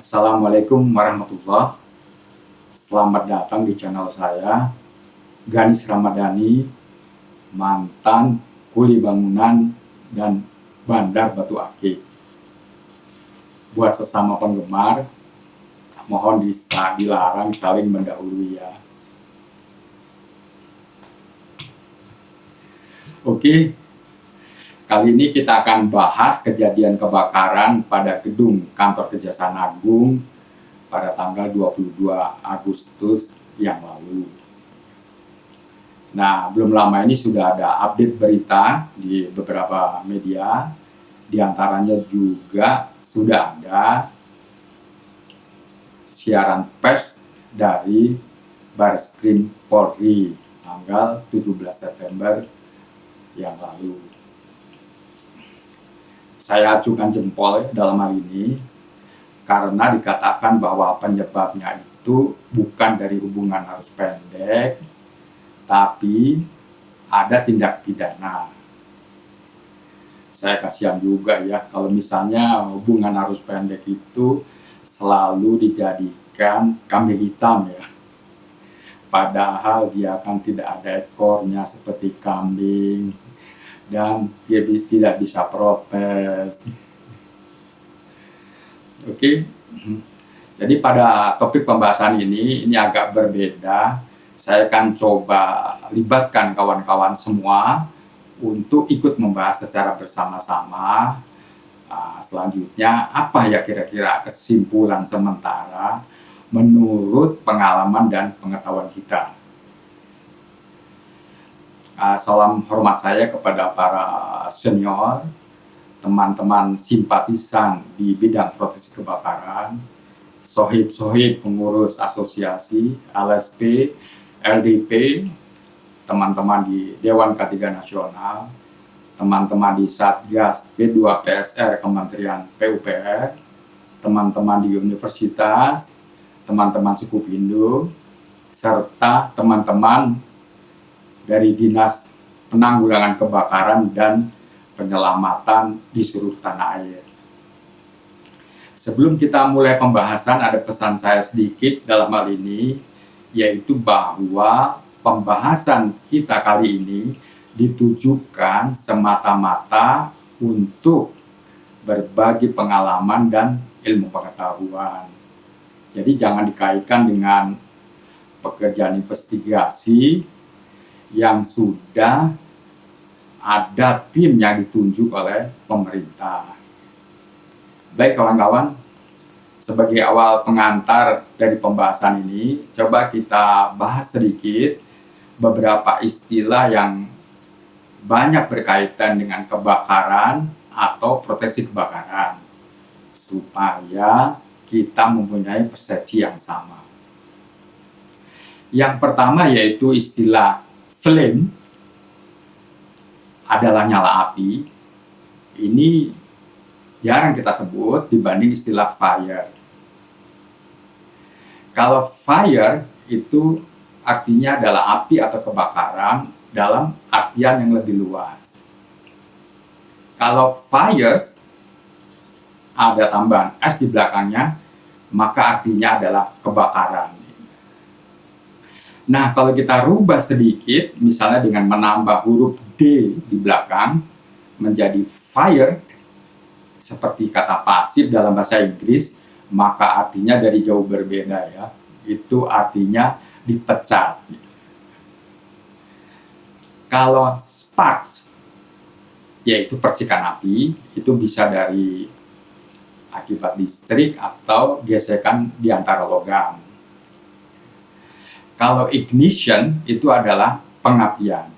Assalamualaikum warahmatullahi. Selamat datang di channel saya, Ganis Ramadhani, mantan kuli bangunan dan bandar Batu Akik. Buat sesama penggemar, mohon dilarang saling mendahului ya. Oke, kali ini kita akan bahas kejadian kebakaran pada gedung kantor Kejaksaan Agung pada tanggal 22 Agustus yang lalu. Nah, belum lama ini sudah ada update berita di beberapa media, diantaranya juga sudah ada siaran pers dari Bareskrim Polri tanggal 17 September yang lalu. Saya acukan jempol dalam hal ini karena dikatakan bahwa penyebabnya itu bukan dari hubungan arus pendek, tapi ada tindak pidana. Saya kasihan juga ya kalau misalnya hubungan arus pendek itu selalu dijadikan kambing hitam ya. Padahal dia kan tidak ada ekornya seperti kambing dan dia tidak bisa protes. Oke. Jadi pada topik pembahasan ini agak berbeda. Saya akan coba libatkan kawan-kawan semua untuk ikut membahas secara bersama-sama. Selanjutnya apa ya kira-kira kesimpulan sementara menurut pengalaman dan pengetahuan kita. Salam hormat saya kepada para senior, teman-teman simpatisan di bidang proteksi kebakaran, sohib-sohib pengurus asosiasi, LSP, LDP, teman-teman di Dewan K3 Nasional, teman-teman di Satgas B2PSR Kementerian PUPR, teman-teman di universitas, teman-teman suku Pindo, serta teman-teman dari Dinas Penanggulangan Kebakaran dan Penyelamatan di seluruh tanah air. Sebelum kita mulai pembahasan, ada pesan saya sedikit dalam hal ini, yaitu bahwa pembahasan kita kali ini ditujukan semata-mata untuk berbagi pengalaman dan ilmu pengetahuan. Jadi jangan dikaitkan dengan pekerjaan investigasi yang sudah ada tim yang ditunjuk oleh pemerintah. Baik kawan-kawan, sebagai awal pengantar dari pembahasan ini, coba kita bahas sedikit beberapa istilah yang banyak berkaitan dengan kebakaran atau proteksi kebakaran, supaya kita mempunyai persepsi yang sama. Yang pertama yaitu istilah flame, adalah nyala api. Ini jarang kita sebut dibanding istilah fire. Kalau fire itu artinya adalah api atau kebakaran dalam artian yang lebih luas. Kalau fires ada tambahan S di belakangnya, maka artinya adalah kebakaran. Nah, kalau kita rubah sedikit, misalnya dengan menambah huruf D di belakang menjadi fired, seperti kata pasif dalam bahasa Inggris, maka artinya dari jauh berbeda ya. Itu artinya dipecat. Kalau spark, yaitu percikan api, itu bisa dari akibat listrik atau gesekan di antara logam. Kalau ignition itu adalah pengapian.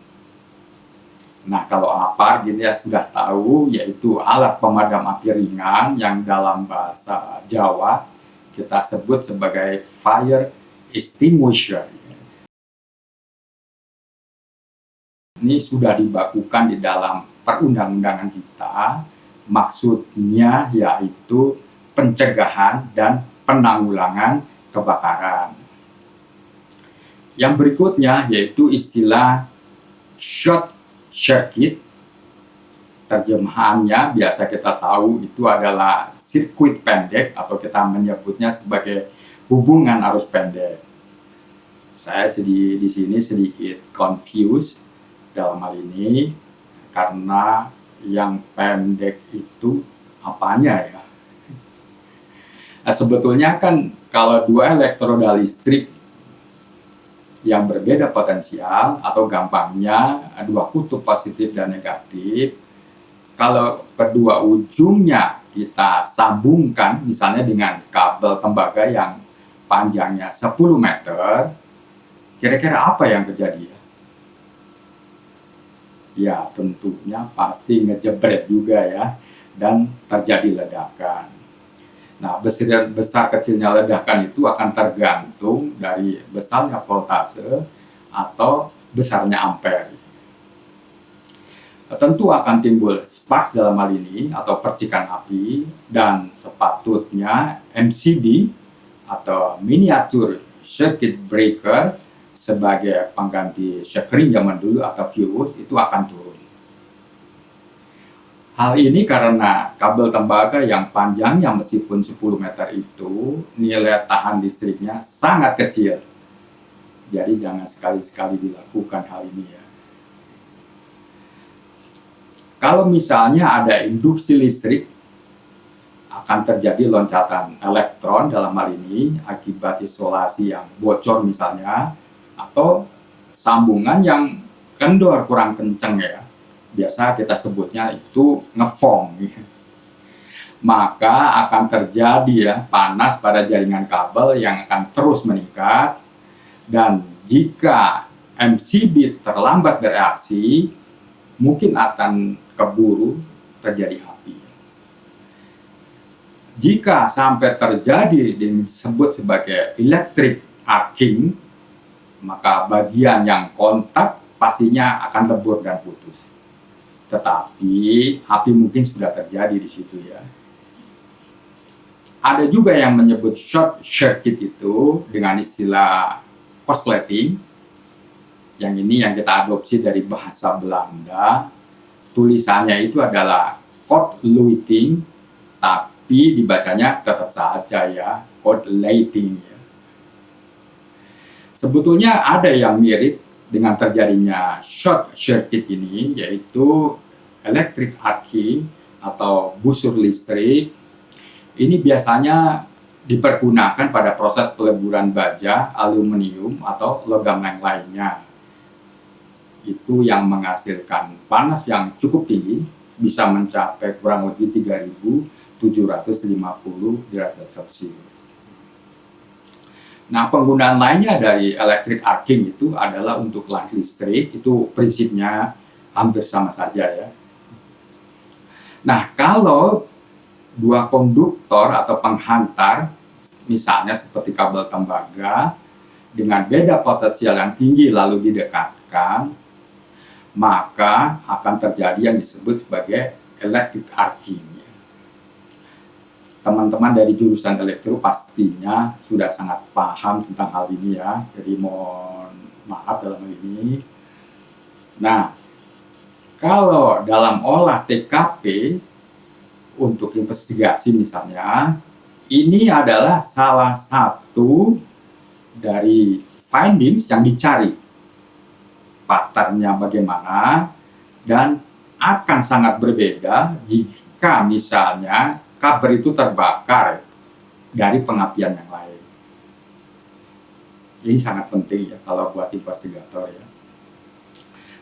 Nah, kalau APAR gitu ya sudah tahu, yaitu alat pemadam api ringan yang dalam bahasa Jawa kita sebut sebagai fire extinguisher. Ini sudah dibakukan di dalam perundang-undangan kita. Maksudnya yaitu pencegahan dan penanggulangan kebakaran. Yang berikutnya yaitu istilah short circuit. Terjemahannya biasa kita tahu itu adalah sirkuit pendek atau kita menyebutnya sebagai hubungan arus pendek. Saya di sini sedikit confused dalam hal ini karena yang pendek itu apanya ya? Nah, sebetulnya kan kalau dua elektroda listrik yang berbeda potensial atau gampangnya dua kutub positif dan negatif, kalau kedua ujungnya kita sambungkan misalnya dengan kabel tembaga yang panjangnya 10 meter, kira-kira apa yang terjadi ya? Ya tentunya pasti ngejebret juga ya, dan terjadi ledakan. Nah, besar kecilnya ledakan itu akan tergantung dari besarnya voltase atau besarnya ampere. Tentu akan timbul spark dalam hal ini atau percikan api, dan sepatutnya MCB atau miniatur circuit breaker sebagai pengganti syakring zaman dulu atau fuse itu akan turun. Hal ini karena kabel tembaga yang panjangnya meskipun 10 meter itu nilai tahan listriknya sangat kecil. Jadi jangan sekali-sekali dilakukan hal ini ya. Kalau misalnya ada induksi listrik, akan terjadi loncatan elektron dalam hal ini akibat isolasi yang bocor misalnya, atau sambungan yang kendor kurang kenceng ya. Biasa kita sebutnya itu ngefong. Maka akan terjadi ya panas pada jaringan kabel yang akan terus meningkat, dan jika MCB terlambat bereaksi, mungkin akan keburu terjadi api. Jika sampai terjadi disebut sebagai electric arcing, maka bagian yang kontak pastinya akan lebur dan putus. Tetapi api mungkin sudah terjadi di situ ya. Ada juga yang menyebut short circuit itu dengan istilah korsleting. Yang ini yang kita adopsi dari bahasa Belanda. Tulisannya itu adalah kortluiting, tapi dibacanya tetap saja ya, kortlighting ya. Sebetulnya ada yang mirip dengan terjadinya short circuit ini, yaitu electric arcing atau busur listrik. Ini biasanya dipergunakan pada proses peleburan baja, aluminium, atau logam yang lainnya. Itu yang menghasilkan panas yang cukup tinggi, bisa mencapai kurang lebih 3.750 derajat Celcius. Nah, penggunaan lainnya dari electric arcing itu adalah untuk las listrik, itu prinsipnya hampir sama saja ya. Nah, kalau dua konduktor atau penghantar, misalnya seperti kabel tembaga, dengan beda potensial yang tinggi lalu didekatkan, maka akan terjadi yang disebut sebagai electric arcing. Teman-teman dari jurusan elektro pastinya sudah sangat paham tentang hal ini ya. Jadi mohon maaf dalam hal ini. Nah, kalau dalam olah TKP untuk investigasi misalnya, ini adalah salah satu dari findings yang dicari. Patternnya bagaimana, dan akan sangat berbeda jika misalnya kabel itu terbakar dari pengapian yang lain. Ini sangat penting ya kalau buat investigator ya.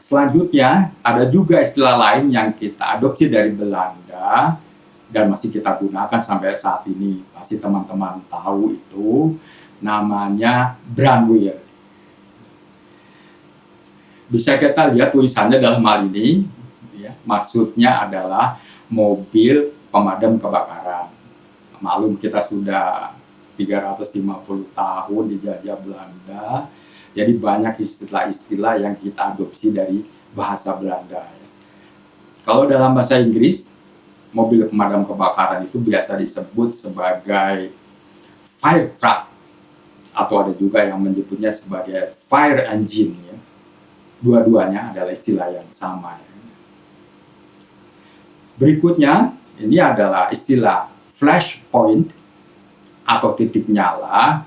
Selanjutnya ada juga istilah lain yang kita adopsi dari Belanda dan masih kita gunakan sampai saat ini. Pasti teman-teman tahu itu, namanya brandweer. Bisa kita lihat tulisannya dalam hal ini ya, maksudnya adalah mobil pemadam kebakaran. Maklum kita sudah 350 tahun dijajah Belanda, jadi banyak istilah-istilah yang kita adopsi dari bahasa Belanda. Kalau dalam bahasa Inggris, mobil pemadam kebakaran itu biasa disebut sebagai fire truck, atau ada juga yang menyebutnya sebagai fire engine. Ya. Dua-duanya adalah istilah yang sama. Ya. Berikutnya, ini adalah istilah flash point atau titik nyala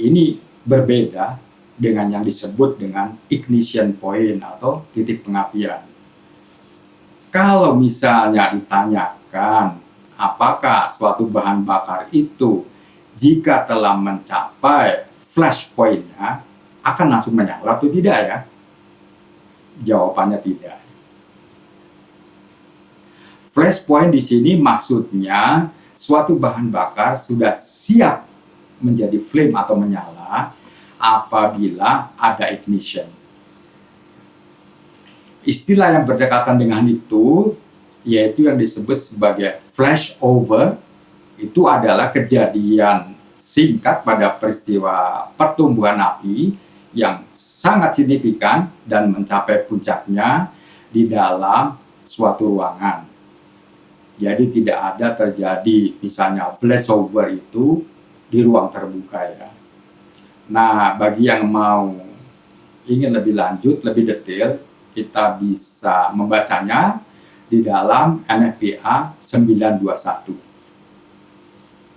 ini berbeda dengan yang disebut dengan ignition point atau titik pengapian. Kalau misalnya ditanyakan apakah suatu bahan bakar itu jika telah mencapai flash point-nya akan langsung menyala atau tidak ya? Jawabannya tidak. Flash point di sini maksudnya suatu bahan bakar sudah siap menjadi flame atau menyala apabila ada ignition. Istilah yang berdekatan dengan itu yaitu yang disebut sebagai flashover. Itu adalah kejadian singkat pada peristiwa pertumbuhan api yang sangat signifikan dan mencapai puncaknya di dalam suatu ruangan. Jadi tidak ada terjadi misalnya flashover itu di ruang terbuka ya. Nah, bagi yang mau ingin lebih lanjut, lebih detail, kita bisa membacanya di dalam NFPA 921.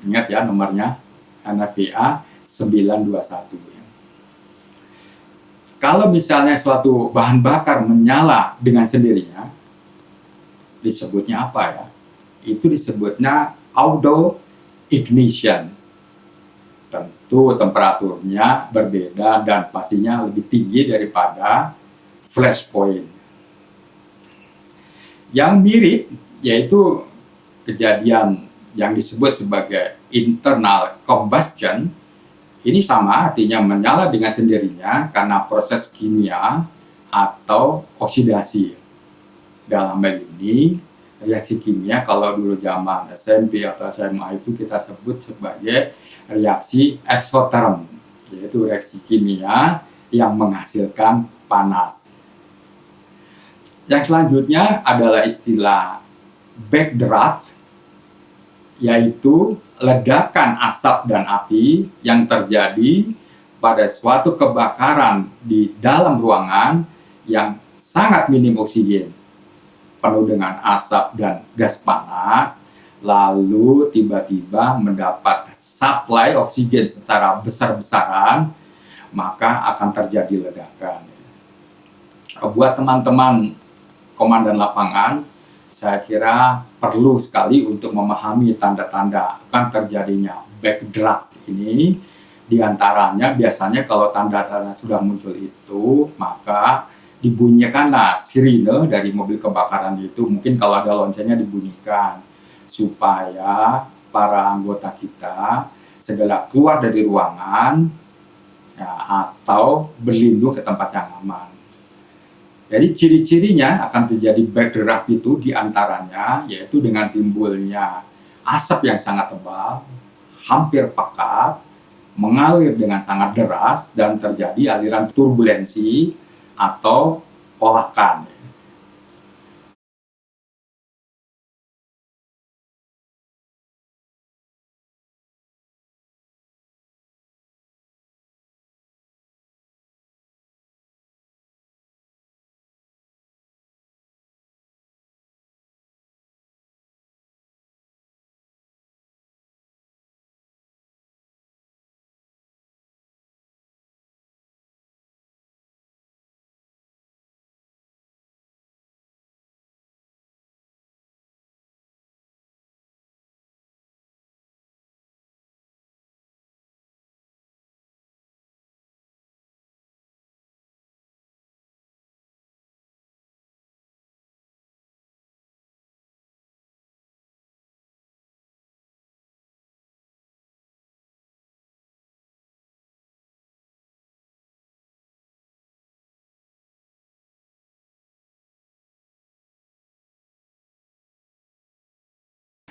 Ingat ya nomornya, NFPA 921. Kalau misalnya suatu bahan bakar menyala dengan sendirinya, disebutnya apa ya? Itu disebutnya auto ignition. Tentu temperaturnya berbeda dan pastinya lebih tinggi daripada flash point. Yang mirip yaitu kejadian yang disebut sebagai internal combustion. Ini sama, artinya menyala dengan sendirinya karena proses kimia atau oksidasi. Dalam hal ini, reaksi kimia kalau dulu zaman SMP atau SMA itu kita sebut sebagai reaksi eksoterm, yaitu reaksi kimia yang menghasilkan panas. Yang selanjutnya adalah istilah backdraft, yaitu ledakan asap dan api yang terjadi pada suatu kebakaran di dalam ruangan yang sangat minim oksigen, penuh dengan asap dan gas panas, lalu tiba-tiba mendapat suplai oksigen secara besar-besaran, maka akan terjadi ledakan. Buat teman-teman komandan lapangan, saya kira perlu sekali untuk memahami tanda-tanda akan terjadinya backdraft ini. Di antaranya biasanya kalau tanda-tanda sudah muncul itu, maka dibunyikanlah sirine dari mobil kebakaran itu. Mungkin kalau ada loncengnya dibunyikan supaya para anggota kita segera keluar dari ruangan ya, atau berlindung ke tempat yang aman. Jadi ciri-cirinya akan terjadi backdraft itu diantaranya yaitu dengan timbulnya asap yang sangat tebal, hampir pekat, mengalir dengan sangat deras dan terjadi aliran turbulensi atau olakan.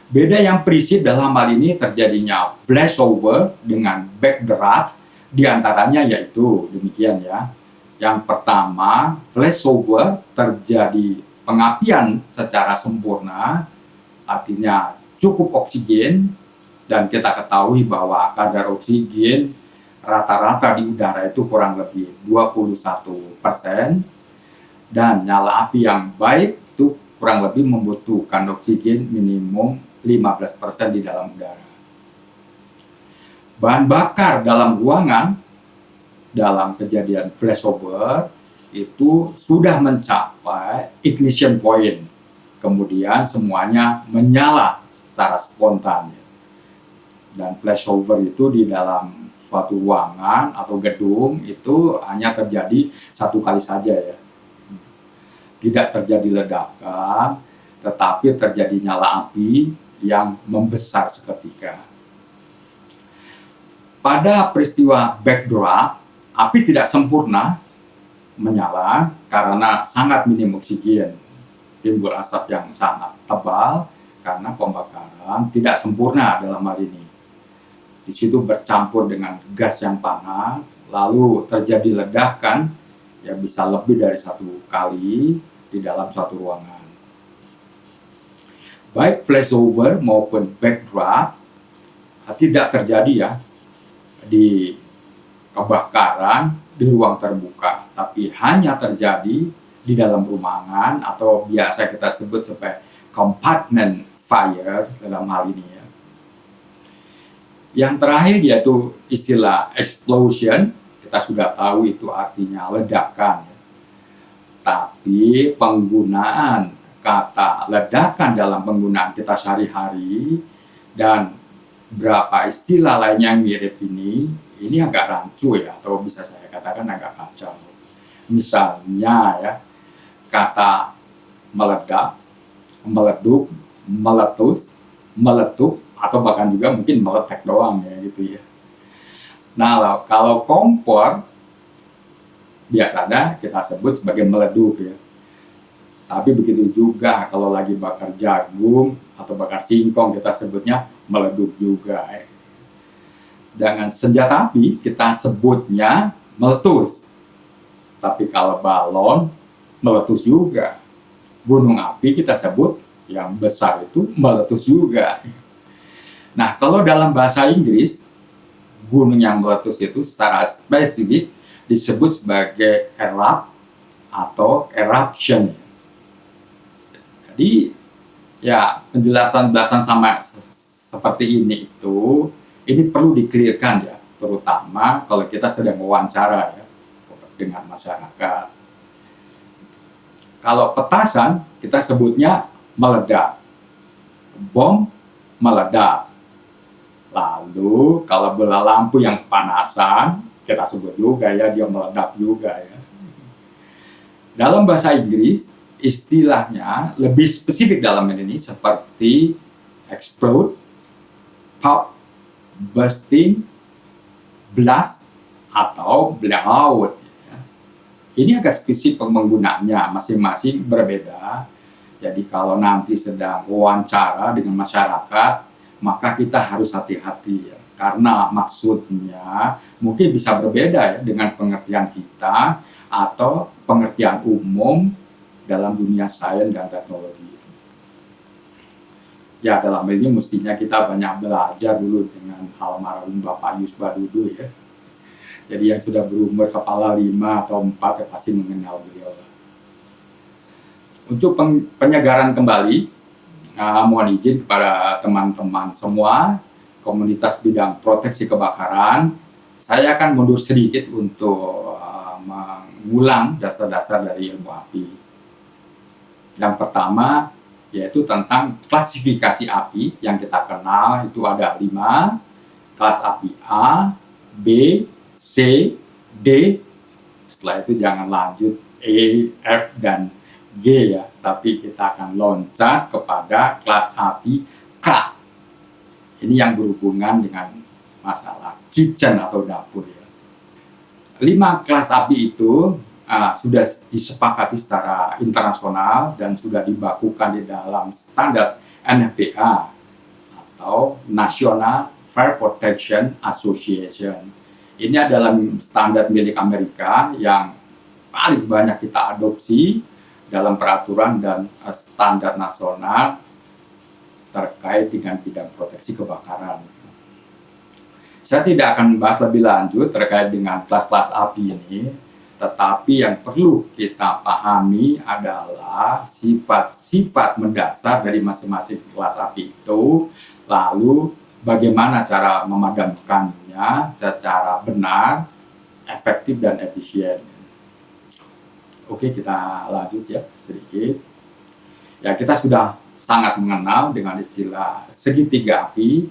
Beda yang prinsip dalam hal ini terjadinya flashover dengan backdraft, diantaranya yaitu demikian ya. Yang pertama, flashover terjadi pengapian secara sempurna, artinya cukup oksigen, dan kita ketahui bahwa kadar oksigen rata-rata di udara itu kurang lebih 21%, dan nyala api yang baik itu kurang lebih membutuhkan oksigen minimum 15% di dalam udara. Bahan bakar dalam ruangan dalam kejadian flashover itu sudah mencapai ignition point, kemudian semuanya menyala secara spontan. Dan flashover itu di dalam suatu ruangan atau gedung itu hanya terjadi satu kali saja ya. Tidak terjadi ledakan, tetapi terjadi nyala api yang membesar seketika. Pada peristiwa backdraft, api tidak sempurna menyala karena sangat minim oksigen. Timbul asap yang sangat tebal karena pembakaran tidak sempurna dalam hal ini. Di situ bercampur dengan gas yang panas, lalu terjadi ledakan yang bisa lebih dari satu kali di dalam suatu ruangan. Baik flashover maupun backdraft tidak terjadi ya di kebakaran di ruang terbuka, tapi hanya terjadi di dalam ruangan atau biasa kita sebut sebagai compartment fire dalam hal ini ya. Yang terakhir yaitu istilah explosion, kita sudah tahu itu artinya ledakan ya. Tapi penggunaan kata ledakan dalam penggunaan kita sehari-hari dan berapa istilah lainnya yang mirip ini agak rancu ya, atau bisa saya katakan agak kacau. Misalnya ya, kata meledak, meleduk, meletus, meletup, atau bahkan juga mungkin meletek doang ya gitu ya. Nah, kalau kompor biasanya kita sebut sebagai meleduk ya. Tapi begitu juga kalau lagi bakar jagung atau bakar singkong kita sebutnya meleduk juga. Dengan senjata api kita sebutnya meletus. Tapi kalau balon meletus juga. Gunung api kita sebut yang besar itu meletus juga. Nah, kalau dalam bahasa Inggris gunung yang meletus itu secara spesifik disebut sebagai erupt atau eruption. Jadi ya penjelasan sama seperti ini perlu di-clearkan ya, terutama kalau kita sedang wawancara ya dengan masyarakat. Kalau petasan kita sebutnya meledak, bom meledak. Lalu kalau bola lampu yang kepanasan kita sebut juga ya dia meledak juga ya. Dalam bahasa Inggris istilahnya lebih spesifik dalam ini seperti explode, pop, bursting, blast, atau blowout. Ya. Ini agak spesifik penggunaannya, masing-masing berbeda. Jadi kalau nanti sedang wawancara dengan masyarakat, maka kita harus hati-hati ya. Karena maksudnya mungkin bisa berbeda ya dengan pengertian kita atau pengertian umum dalam dunia sains dan teknologi. Ya dalam ini mestinya kita banyak belajar dulu dengan almarhum Bapak Yus Badudu ya. Jadi yang sudah berumur kepala 5 atau 4 ya pasti mengenal beliau. Untuk penyegaran kembali, mohon izin kepada teman-teman semua komunitas bidang proteksi kebakaran, saya akan mundur sedikit untuk mengulang dasar-dasar dari ilmu api. Yang pertama yaitu tentang klasifikasi api yang kita kenal itu ada 5, kelas api A, B, C, D. Setelah itu jangan lanjut E, F, dan G ya, tapi kita akan loncat kepada kelas api K. Ini yang berhubungan dengan masalah kitchen atau dapur ya. 5 kelas api itu sudah disepakati secara internasional dan sudah dibakukan di dalam standar NFPA atau National Fire Protection Association. Ini adalah standar milik Amerika yang paling banyak kita adopsi dalam peraturan dan standar nasional terkait dengan bidang proteksi kebakaran. Saya tidak akan membahas lebih lanjut terkait dengan kelas-kelas api ini, Tetapi yang perlu kita pahami adalah sifat-sifat mendasar dari masing-masing kelas api itu, lalu bagaimana cara memadamkannya secara benar, efektif, dan efisien. Oke, kita lanjut ya sedikit. Ya, kita sudah sangat mengenal dengan istilah segitiga api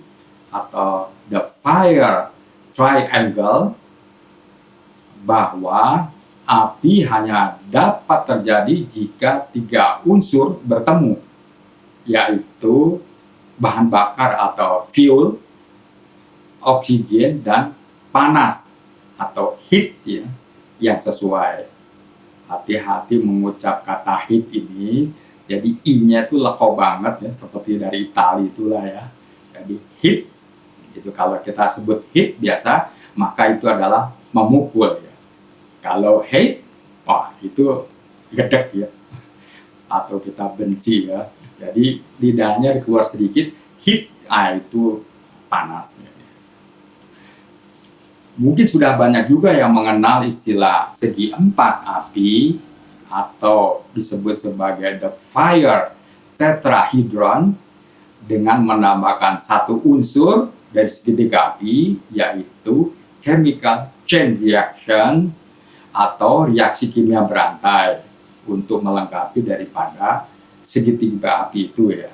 atau the fire triangle, bahwa api hanya dapat terjadi jika 3 unsur bertemu, yaitu bahan bakar atau fuel, oksigen, dan panas atau heat ya, yang sesuai. Hati-hati mengucap kata heat ini, jadi i-nya itu lekau banget ya, seperti dari Itali itulah ya. Jadi heat, itu kalau kita sebut heat biasa, maka itu adalah memukul ya. Kalau hate, wah itu gedek ya, atau kita benci ya. Jadi lidahnya keluar sedikit, heat, itu panas ya. Mungkin sudah banyak juga yang mengenal istilah segi 4 api atau disebut sebagai the fire tetrahedron dengan menambahkan 1 unsur dari segitiga api, yaitu chemical chain reaction atau reaksi kimia berantai untuk melengkapi daripada segitiga api itu ya.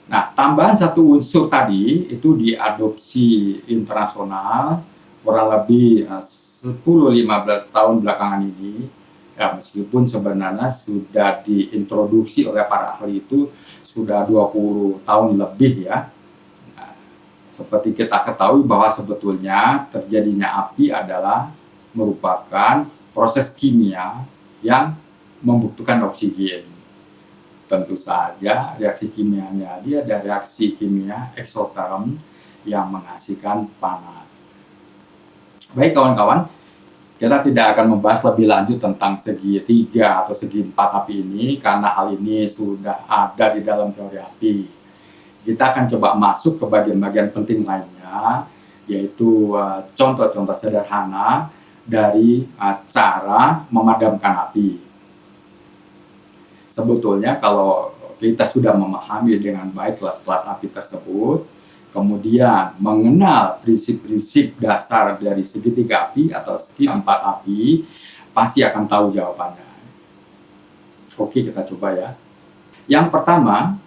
Nah, tambahan 1 unsur tadi itu diadopsi internasional kurang lebih 10-15 tahun belakangan ini ya, meskipun sebenarnya sudah diintroduksi oleh para ahli itu sudah 20 tahun lebih ya. Nah, seperti kita ketahui bahwa sebetulnya terjadinya api adalah merupakan proses kimia yang membutuhkan oksigen. Tentu saja reaksi kimianya dia ada reaksi kimia eksoterm yang menghasilkan panas. Baik kawan-kawan, kita tidak akan membahas lebih lanjut tentang segi 3 atau segi 4 api ini karena hal ini sudah ada di dalam teori api. Kita akan coba masuk ke bagian-bagian penting lainnya, yaitu contoh-contoh sederhana dari cara memadamkan api. Sebetulnya kalau kita sudah memahami dengan baik kelas-kelas api tersebut, kemudian mengenal prinsip-prinsip dasar dari segitiga api atau segi 4 api, pasti akan tahu jawabannya. Oke, kita coba ya. Yang pertama,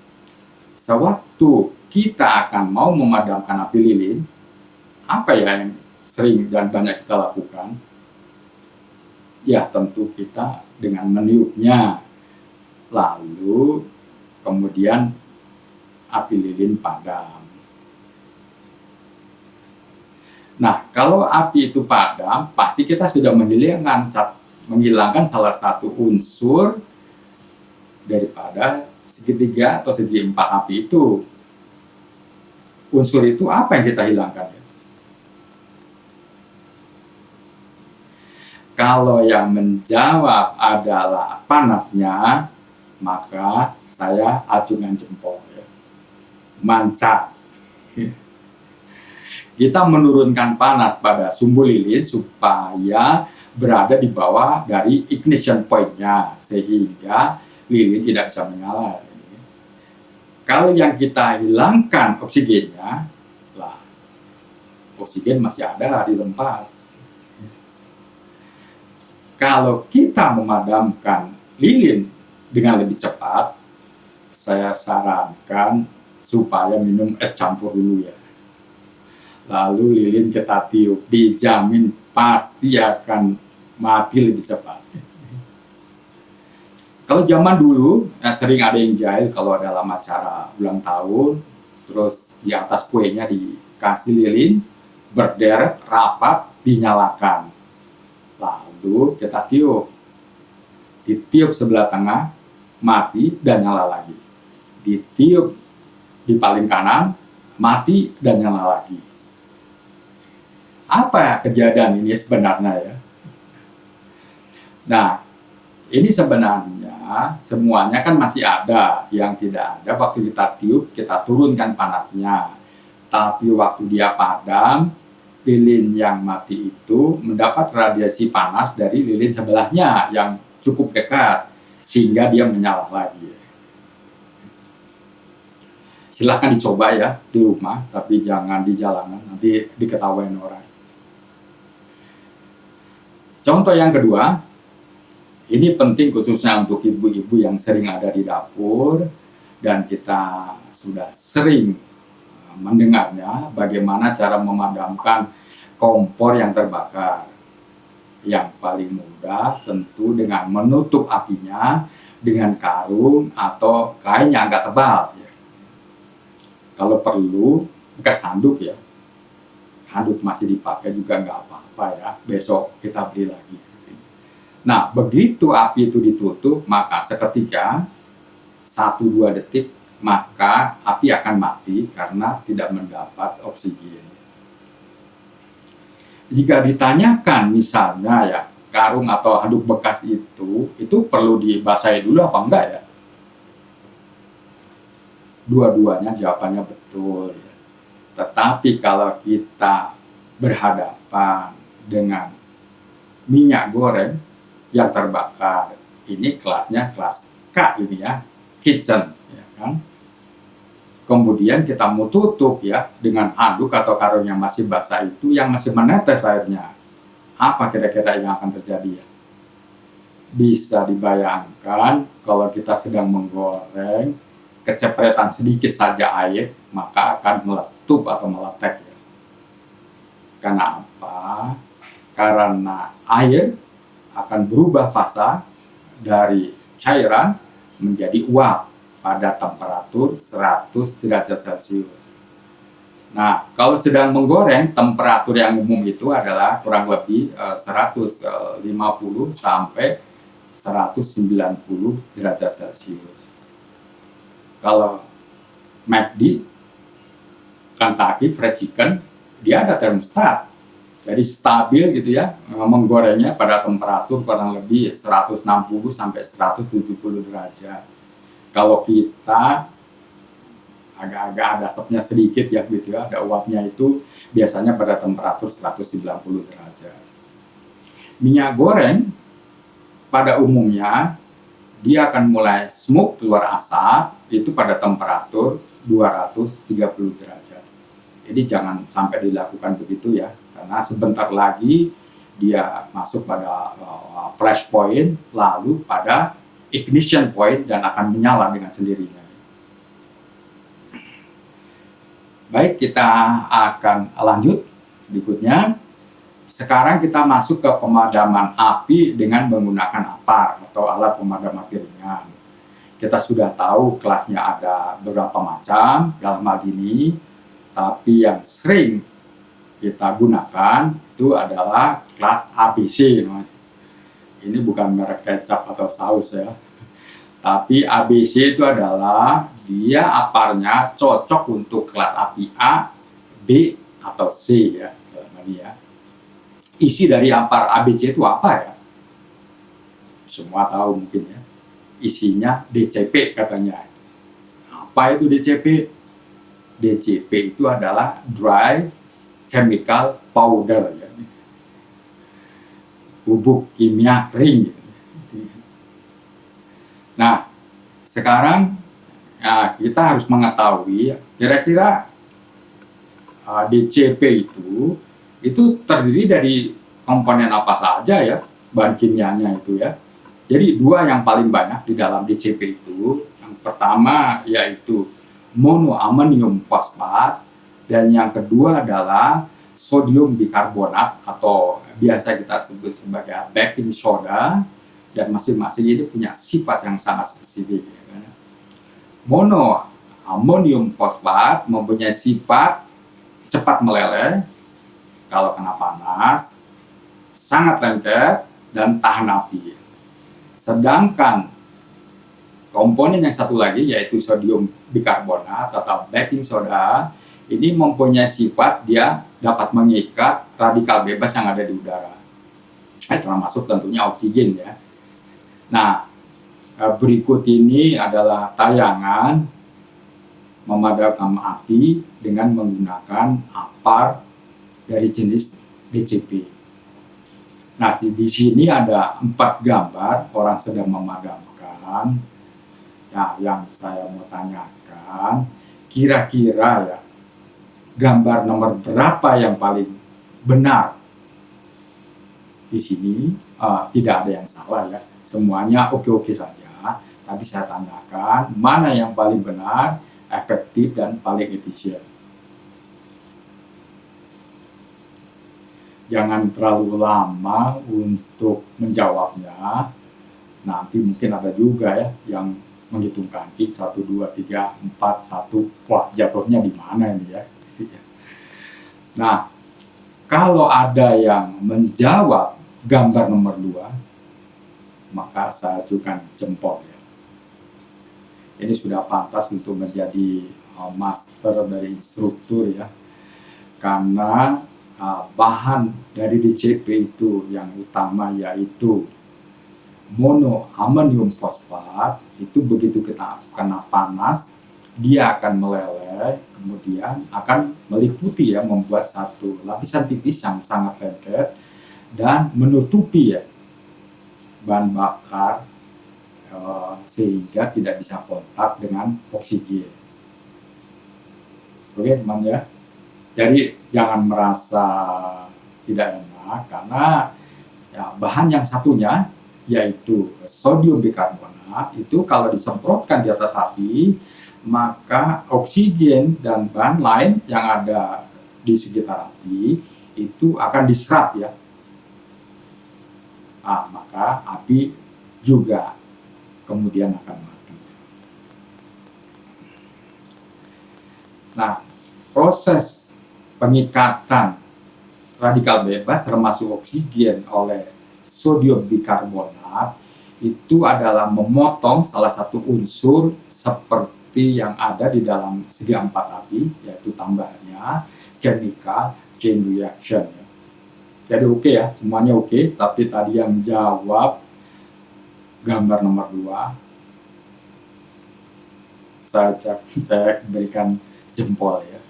sewaktu kita akan mau memadamkan api lilin, apa ya yang sering dan banyak kita lakukan? Ya, tentu kita dengan meniupnya, lalu kemudian api lilin padam. Nah, kalau api itu padam, pasti kita sudah menghilangkan salah satu unsur daripada segitiga atau segi 4 api itu. Unsur itu apa yang kita hilangkan? Kalau yang menjawab adalah panasnya, maka saya acungan jempol ya. Mantap. Kita menurunkan panas pada sumbu lilin supaya berada di bawah dari ignition point-nya sehingga lilin tidak bisa menyala. Kalau yang kita hilangkan oksigennya, lah oksigen masih ada di tempat. Kalau kita memadamkan lilin dengan lebih cepat, saya sarankan supaya minum es campur dulu ya. Lalu lilin kita tiup, dijamin pasti akan mati lebih cepat. Kalau zaman dulu, sering ada yang jahil kalau dalam acara ulang tahun, terus di atas kuenya dikasih lilin, berderet, rapat, dinyalakan. Lalu kita tiup, ditiup sebelah tengah, mati dan nyala lagi. Ditiup di paling kanan, mati dan nyala lagi. Apa kejadian ini sebenarnya ya? Nah, ini sebenarnya semuanya kan masih ada. Yang tidak ada waktu kita tiup, kita turunkan panasnya. Tapi waktu dia padam, lilin yang mati itu mendapat radiasi panas dari lilin sebelahnya yang cukup dekat, sehingga dia menyala lagi. Silahkan dicoba ya di rumah, tapi jangan di jalanan, nanti diketawain orang. Contoh yang kedua, ini penting khususnya untuk ibu-ibu yang sering ada di dapur, dan kita sudah sering mendengarnya bagaimana cara memadamkan kompor yang terbakar. Yang paling mudah tentu dengan menutup apinya dengan karung atau kain yang agak tebal. Kalau perlu, bekas handuk ya. Handuk masih dipakai juga nggak apa-apa ya, besok kita beli lagi. Nah, begitu api itu ditutup, maka seketika 1-2 detik maka api akan mati karena tidak mendapat oksigen. Jika ditanyakan misalnya ya, karung atau handuk bekas itu perlu dibasahi dulu apa enggak ya? Dua-duanya jawabannya betul ya. Tetapi kalau kita berhadapan dengan minyak goreng yang terbakar, ini kelasnya kelas K ini ya, kitchen ya kan. Kemudian kita mau tutup ya dengan handuk atau karung yang masih basah itu, yang masih menetes airnya. Apa kira-kira yang akan terjadi ya? Bisa dibayangkan kalau kita sedang menggoreng, kecepretan sedikit saja air, maka akan meletup atau meletek ya. Karena apa? Karena air akan berubah fasa dari cairan menjadi uap pada temperatur 100 derajat Celcius. Nah, kalau sedang menggoreng, temperatur yang umum itu adalah kurang lebih 150 sampai 190 derajat Celcius. Kalau McD, Kentucky Fried Chicken, dia ada termostat. Jadi stabil gitu ya, menggorengnya pada temperatur kurang lebih 160 sampai 170 derajat. Kalau kita agak-agak ada asapnya sedikit ya gitu ya, ada uapnya itu biasanya pada temperatur 190 derajat. Minyak goreng pada umumnya dia akan mulai smoke, keluar asap itu pada temperatur 230 derajat. Jadi jangan sampai dilakukan begitu ya, karena sebentar lagi dia masuk pada flash point, lalu pada ignition point dan akan menyala dengan sendirinya. Baik, kita akan lanjut berikutnya. Sekarang kita masuk ke pemadaman api dengan menggunakan APAR atau alat pemadam api ringan. Kita sudah tahu kelasnya ada beberapa macam dalam hal ini, tapi yang sering kita gunakan itu adalah kelas ABC. Ini bukan merek kecap atau saus ya, tapi ABC itu adalah dia aparnya cocok untuk kelas api A, B, atau C ya. Isi dari apar ABC itu apa ya? Semua tahu mungkin ya. Isinya DCP katanya. Apa itu DCP? DCP itu adalah Dry Chemical Powder ya. Bubuk kimia kering. Nah, sekarang ya, kita harus mengetahui kira-kira DCP itu terdiri dari komponen apa saja ya, bahan kimianya itu ya. Jadi dua yang paling banyak di dalam DCP itu, yang pertama yaitu monoamonium fosfat, dan yang kedua adalah sodium bikarbonat atau biasa kita sebut sebagai baking soda, dan masing-masing ini punya sifat yang sangat spesifik. Ya. Monoamonium fosfat mempunyai sifat cepat meleleh kalau kena panas, sangat lengket dan tahan api. Sedangkan komponen yang satu lagi yaitu sodium bikarbonat atau baking soda ini mempunyai sifat dia dapat mengikat radikal bebas yang ada di udara. Termasuk tentunya oksigen ya. Nah, berikut ini adalah tayangan memadamkan api dengan menggunakan APAR dari jenis DCP. Nah, di sini ada 4 gambar orang sedang memadamkan. Nah, yang saya mau tanyakan, kira-kira ya, gambar nomor berapa yang paling benar? Di sini tidak ada yang salah ya, semuanya oke-oke saja. Tapi saya tanyakan, mana yang paling benar, efektif, dan paling efisien? Jangan terlalu lama untuk menjawabnya. Nanti mungkin ada juga ya yang menghitung kancing 1, 2, 3, 4, 1. Wah, jatuhnya di mana ini ya? Nah, kalau ada yang menjawab gambar nomor 2, maka saya ajukan jempol ya. Ini sudah pantas untuk menjadi master dari instruktur ya. Karena bahan dari DCP itu yang utama yaitu monoamonium fosfat. Itu begitu kita kena panas, dia akan meleleh, kemudian akan meliputi ya, membuat satu lapisan tipis yang sangat lengket dan menutupi ya bahan bakar sehingga tidak bisa kontak dengan oksigen. Oke teman ya, jadi jangan merasa tidak enak karena ya, bahan yang satunya yaitu sodium bikarbonat itu kalau disemprotkan di atas api, maka oksigen dan bahan lain yang ada di sekitar api itu akan diserap ya. Maka api juga kemudian akan mati. Nah, proses pengikatan radikal bebas termasuk oksigen oleh sodium bikarbonat itu adalah memotong salah satu unsur seperti yang ada di dalam segi 4 api, yaitu tambahannya chemical chain reaction. Jadi oke ya, semuanya oke, tapi tadi yang jawab gambar nomor 2 saya berikan jempol ya.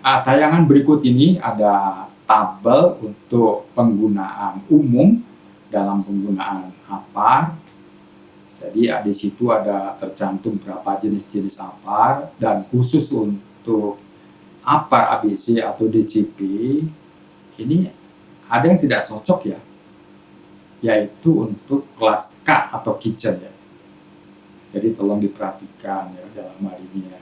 Tayangan berikut ini ada tabel untuk penggunaan umum dalam penggunaan APAR. Jadi di situ ada tercantum berapa jenis-jenis APAR, dan khusus untuk APAR ABC atau DCP ini ada yang tidak cocok ya, yaitu untuk kelas K atau kitchen ya. Jadi tolong diperhatikan ya dalam hal ini ya.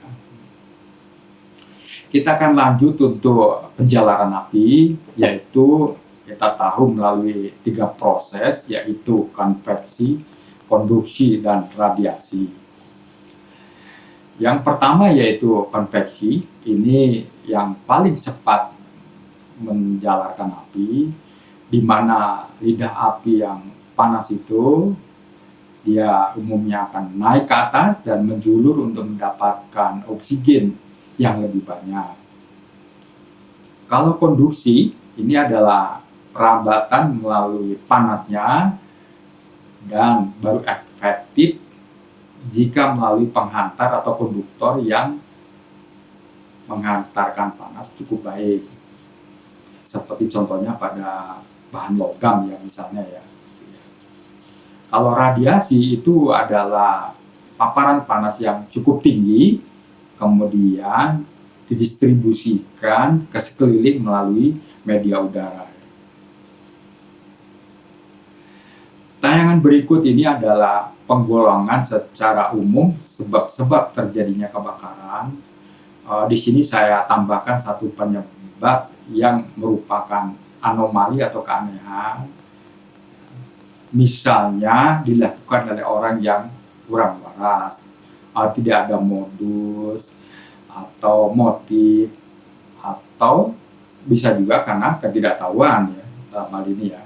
Kita akan lanjut untuk penjalaran api, yaitu kita tahu melalui 3 proses, yaitu konveksi, konduksi, dan radiasi. Yang pertama yaitu konveksi, ini yang paling cepat menjalarkan api, di mana lidah api yang panas itu dia umumnya akan naik ke atas dan menjulur untuk mendapatkan oksigen yang lebih banyak. Kalau konduksi, ini adalah perambatan melalui panasnya dan baru efektif jika melalui penghantar atau konduktor yang menghantarkan panas cukup baik. Seperti contohnya pada bahan logam ya misalnya ya. Kalau radiasi itu adalah paparan panas yang cukup tinggi, kemudian didistribusikan ke sekeliling melalui media udara. Tayangan berikut ini adalah penggolongan secara umum sebab-sebab terjadinya kebakaran. Di sini saya tambahkan satu penyebab yang merupakan anomali atau keanehan. Misalnya dilakukan oleh orang yang kurang waras, tidak ada modus atau motif, atau bisa juga karena ketidaktahuan ya dalam hal ini ya.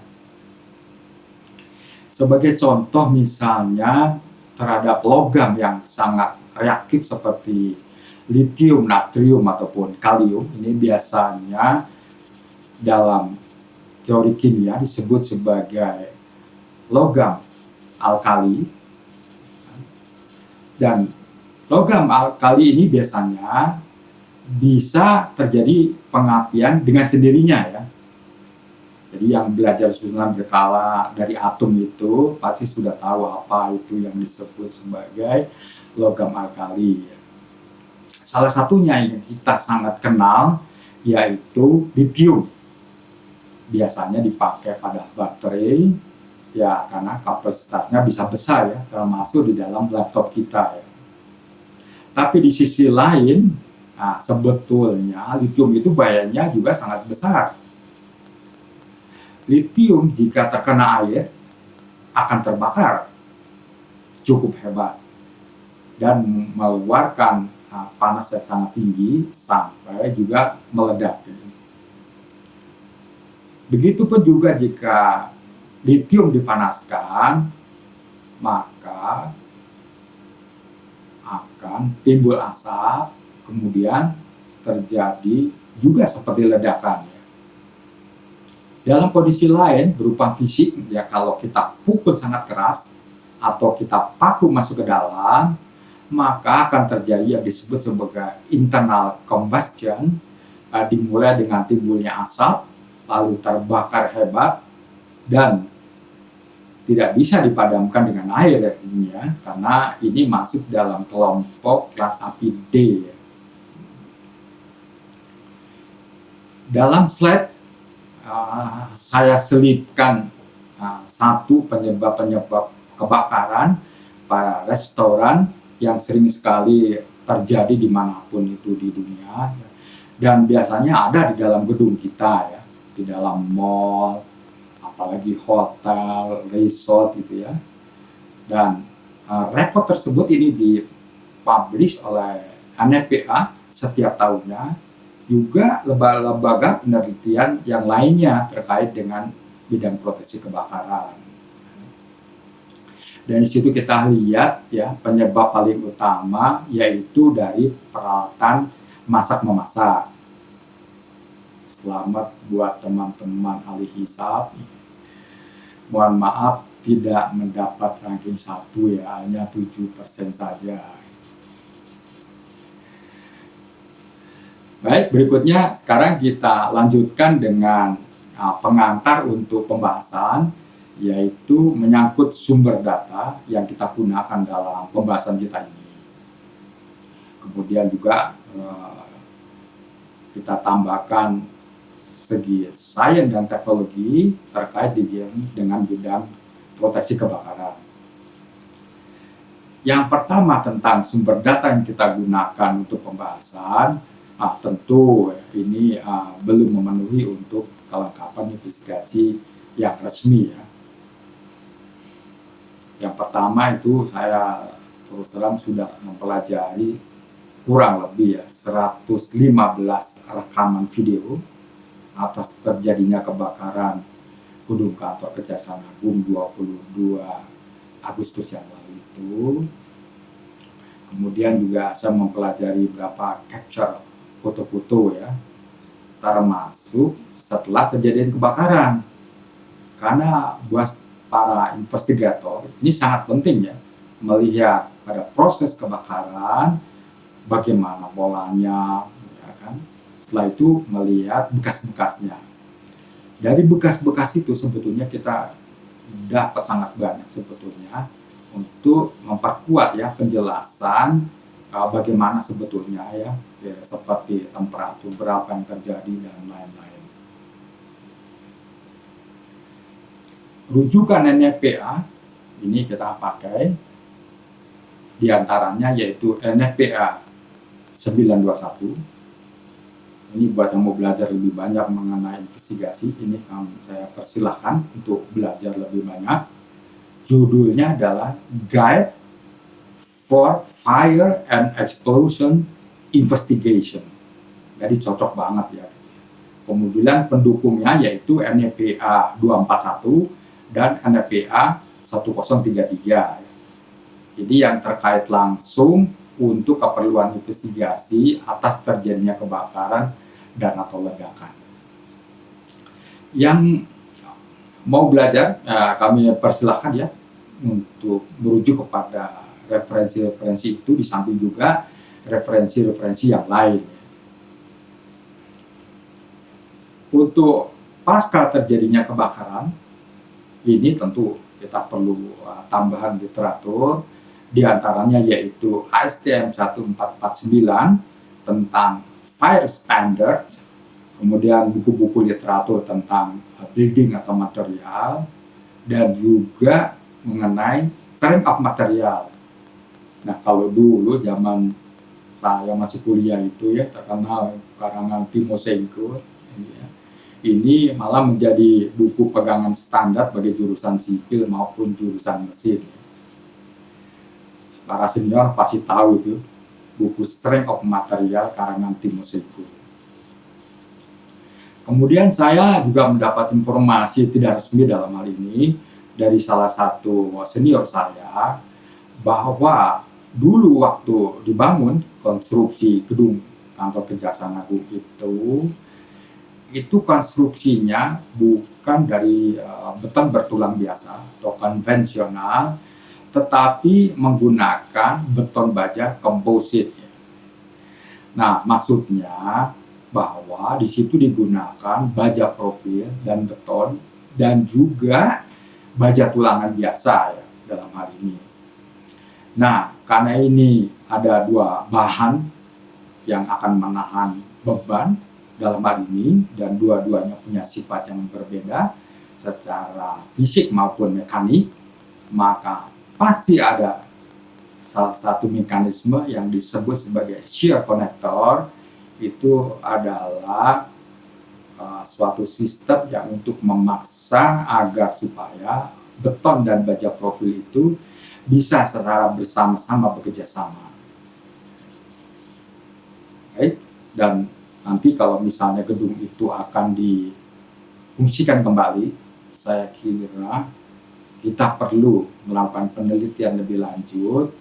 Sebagai contoh misalnya terhadap logam yang sangat reaktif seperti litium, natrium, ataupun kalium, ini biasanya dalam teori kimia disebut sebagai logam alkali, dan logam alkali ini biasanya bisa terjadi pengapian dengan sendirinya ya. Jadi yang belajar susunan berkala dari atom itu pasti sudah tahu apa itu yang disebut sebagai logam alkali. Salah satunya yang kita sangat kenal yaitu lithium. Biasanya dipakai pada baterai ya, karena kapasitasnya bisa besar ya, termasuk di dalam laptop kita ya. Tapi di sisi lain, nah, sebetulnya lithium itu bahayanya juga sangat besar. Lithium jika terkena air akan terbakar cukup hebat dan mengeluarkan panas yang sangat tinggi sampai juga meledak. Begitupun juga jika lithium dipanaskan, maka akan timbul asap, kemudian terjadi juga seperti ledakan. Dalam kondisi lain berupa fisik, ya kalau kita pukul sangat keras atau kita paku masuk ke dalam, maka akan terjadi yang disebut sebagai internal combustion, dimulai dengan timbulnya asap, lalu terbakar hebat, dan tidak bisa dipadamkan dengan air ya, karena ini masuk dalam kelompok kelas api D. Dalam slide saya selipkan satu penyebab-penyebab kebakaran pada restoran yang sering sekali terjadi dimanapun itu di dunia, dan biasanya ada di dalam gedung kita ya, di dalam mall, apalagi hotel, resort gitu ya. Dan rekod tersebut ini dipublish oleh NFPA setiap tahunnya, juga lembaga penelitian yang lainnya terkait dengan bidang proteksi kebakaran. Dan di situ kita lihat ya, penyebab paling utama yaitu dari peralatan masak-memasak. Selamat buat teman-teman ahli hisab. Mohon maaf tidak mendapat ranking 1 ya, hanya 7% saja. Baik, berikutnya sekarang kita lanjutkan dengan pengantar untuk pembahasan, yaitu menyangkut sumber data yang kita gunakan dalam pembahasan kita ini. Kemudian juga kita tambahkan segi sains dan teknologi terkait dengan bidang proteksi kebakaran. Yang pertama tentang sumber data yang kita gunakan untuk pembahasan, tentu ini belum memenuhi untuk kelengkapan investigasi yang resmi ya. Yang pertama itu saya terus terang sudah mempelajari kurang lebih ya 115 rekaman video atas terjadinya kebakaran gedung kantor Kejaksaan Agung 22 Agustus yang lalu itu. Kemudian juga saya mempelajari beberapa capture foto-foto ya, termasuk setelah kejadian kebakaran. Karena buat para investigator ini sangat penting ya, melihat pada proses kebakaran bagaimana polanya ya kan. Setelah itu melihat bekas-bekasnya. Dari bekas-bekas itu sebetulnya kita dapat sangat banyak sebetulnya untuk memperkuat ya penjelasan bagaimana sebetulnya ya, seperti temperatur berapa yang terjadi dan lain-lain. Rujukan NFPA ini kita pakai diantaranya yaitu NFPA 921. Ini buat yang mau belajar lebih banyak mengenai investigasi, ini saya persilahkan untuk belajar lebih banyak. Judulnya adalah Guide for Fire and Explosion Investigation. Jadi cocok banget ya. Kemudian pendukungnya yaitu NFPA 241 dan NFPA 1033. Jadi yang terkait langsung untuk keperluan investigasi atas terjadinya kebakaran dan atau ledakan. Yang mau belajar, kami persilahkan ya untuk merujuk kepada referensi-referensi itu, di samping juga referensi-referensi yang lain. Untuk pasca terjadinya kebakaran, ini tentu kita perlu tambahan literatur, diantaranya yaitu ASTM 1449 tentang fire standard, kemudian buku-buku literatur tentang building atau material, dan juga mengenai strength of material. Nah, kalau dulu zaman saya masih kuliah itu ya, terkenal karangan Timoshenko, ini malah menjadi buku pegangan standar bagi jurusan sipil maupun jurusan mesin. Para senior pasti tahu itu buku Strength of Material karangan Timoshenko. Kemudian saya juga mendapat informasi tidak resmi dalam hal ini dari salah satu senior saya, bahwa dulu waktu dibangun konstruksi gedung kantor Kejaksaan Agung itu konstruksinya bukan dari beton bertulang biasa atau konvensional, tetapi menggunakan beton baja komposit. Nah, maksudnya bahwa di situ digunakan baja profil dan beton dan juga baja tulangan biasa ya dalam hal ini. Nah, karena ini ada dua bahan yang akan menahan beban dalam hal ini, dan dua-duanya punya sifat yang berbeda secara fisik maupun mekanik, maka pasti ada salah satu mekanisme yang disebut sebagai shear connector. Itu adalah suatu sistem yang untuk memaksa agar supaya beton dan baja profil itu bisa secara bersama-sama bekerja sama. Baik, dan nanti kalau misalnya gedung itu akan difungsikan kembali, saya kira kita perlu melakukan penelitian lebih lanjut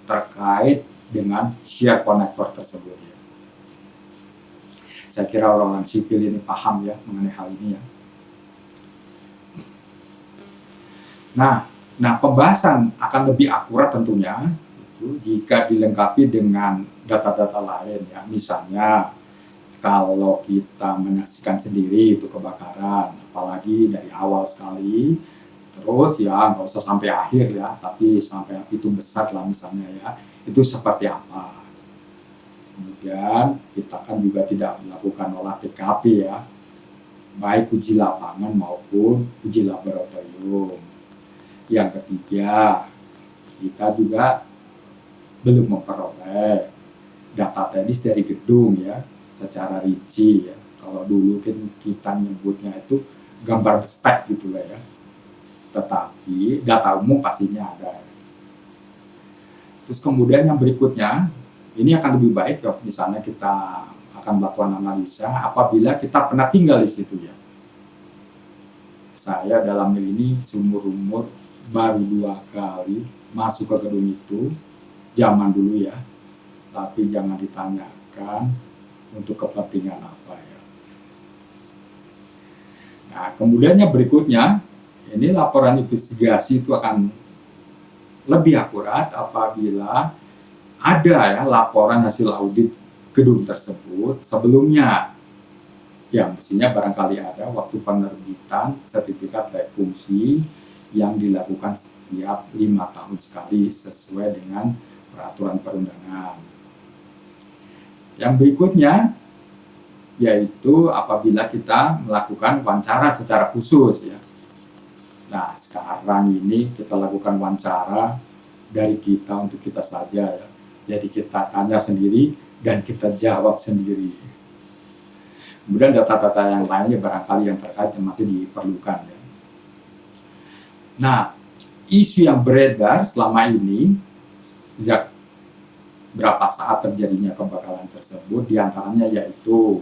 terkait dengan shear connector tersebut. Saya kira orang-orang sipil ini paham ya mengenai hal ini ya. Nah, pembahasan akan lebih akurat tentunya itu jika dilengkapi dengan data-data lain ya. Misalnya kalau kita menyaksikan sendiri itu kebakaran, apalagi dari awal sekali, terus ya nggak usah sampai akhir ya, tapi sampai api itu besar lah misalnya ya, itu seperti apa. Kemudian kita kan juga tidak melakukan olah TKP ya, baik uji lapangan maupun uji laboratorium. Yang ketiga, kita juga belum memperoleh data teknis dari gedung ya, secara rinci ya. Kalau dulu kan kita nyebutnya itu gambar bestek gitu lah ya. Tetapi data umum pastinya ada. Terus kemudian yang berikutnya, ini akan lebih baik kalau misalnya kita akan melakukan analisa apabila kita pernah tinggal di situ ya. Saya dalam hal ini seumur-umur baru 2 kali masuk ke gedung itu, zaman dulu ya. Tapi jangan ditanyakan untuk kepentingan apa ya. Nah, kemudian yang berikutnya, ini laporan investigasi itu akan lebih akurat apabila ada ya laporan hasil audit gedung tersebut sebelumnya. Yang mestinya barangkali ada waktu penerbitan sertifikat layak fungsi yang dilakukan setiap 5 tahun sekali sesuai dengan peraturan perundangan. Yang berikutnya yaitu apabila kita melakukan wawancara secara khusus ya. Nah, sekarang ini kita lakukan wawancara dari kita untuk kita saja ya. Jadi kita tanya sendiri dan kita jawab sendiri. Kemudian data-data yang lainnya barangkali yang terkait yang masih diperlukan ya. Nah, isu yang beredar selama ini sejak berapa saat terjadinya kebakaran tersebut, diantaranya yaitu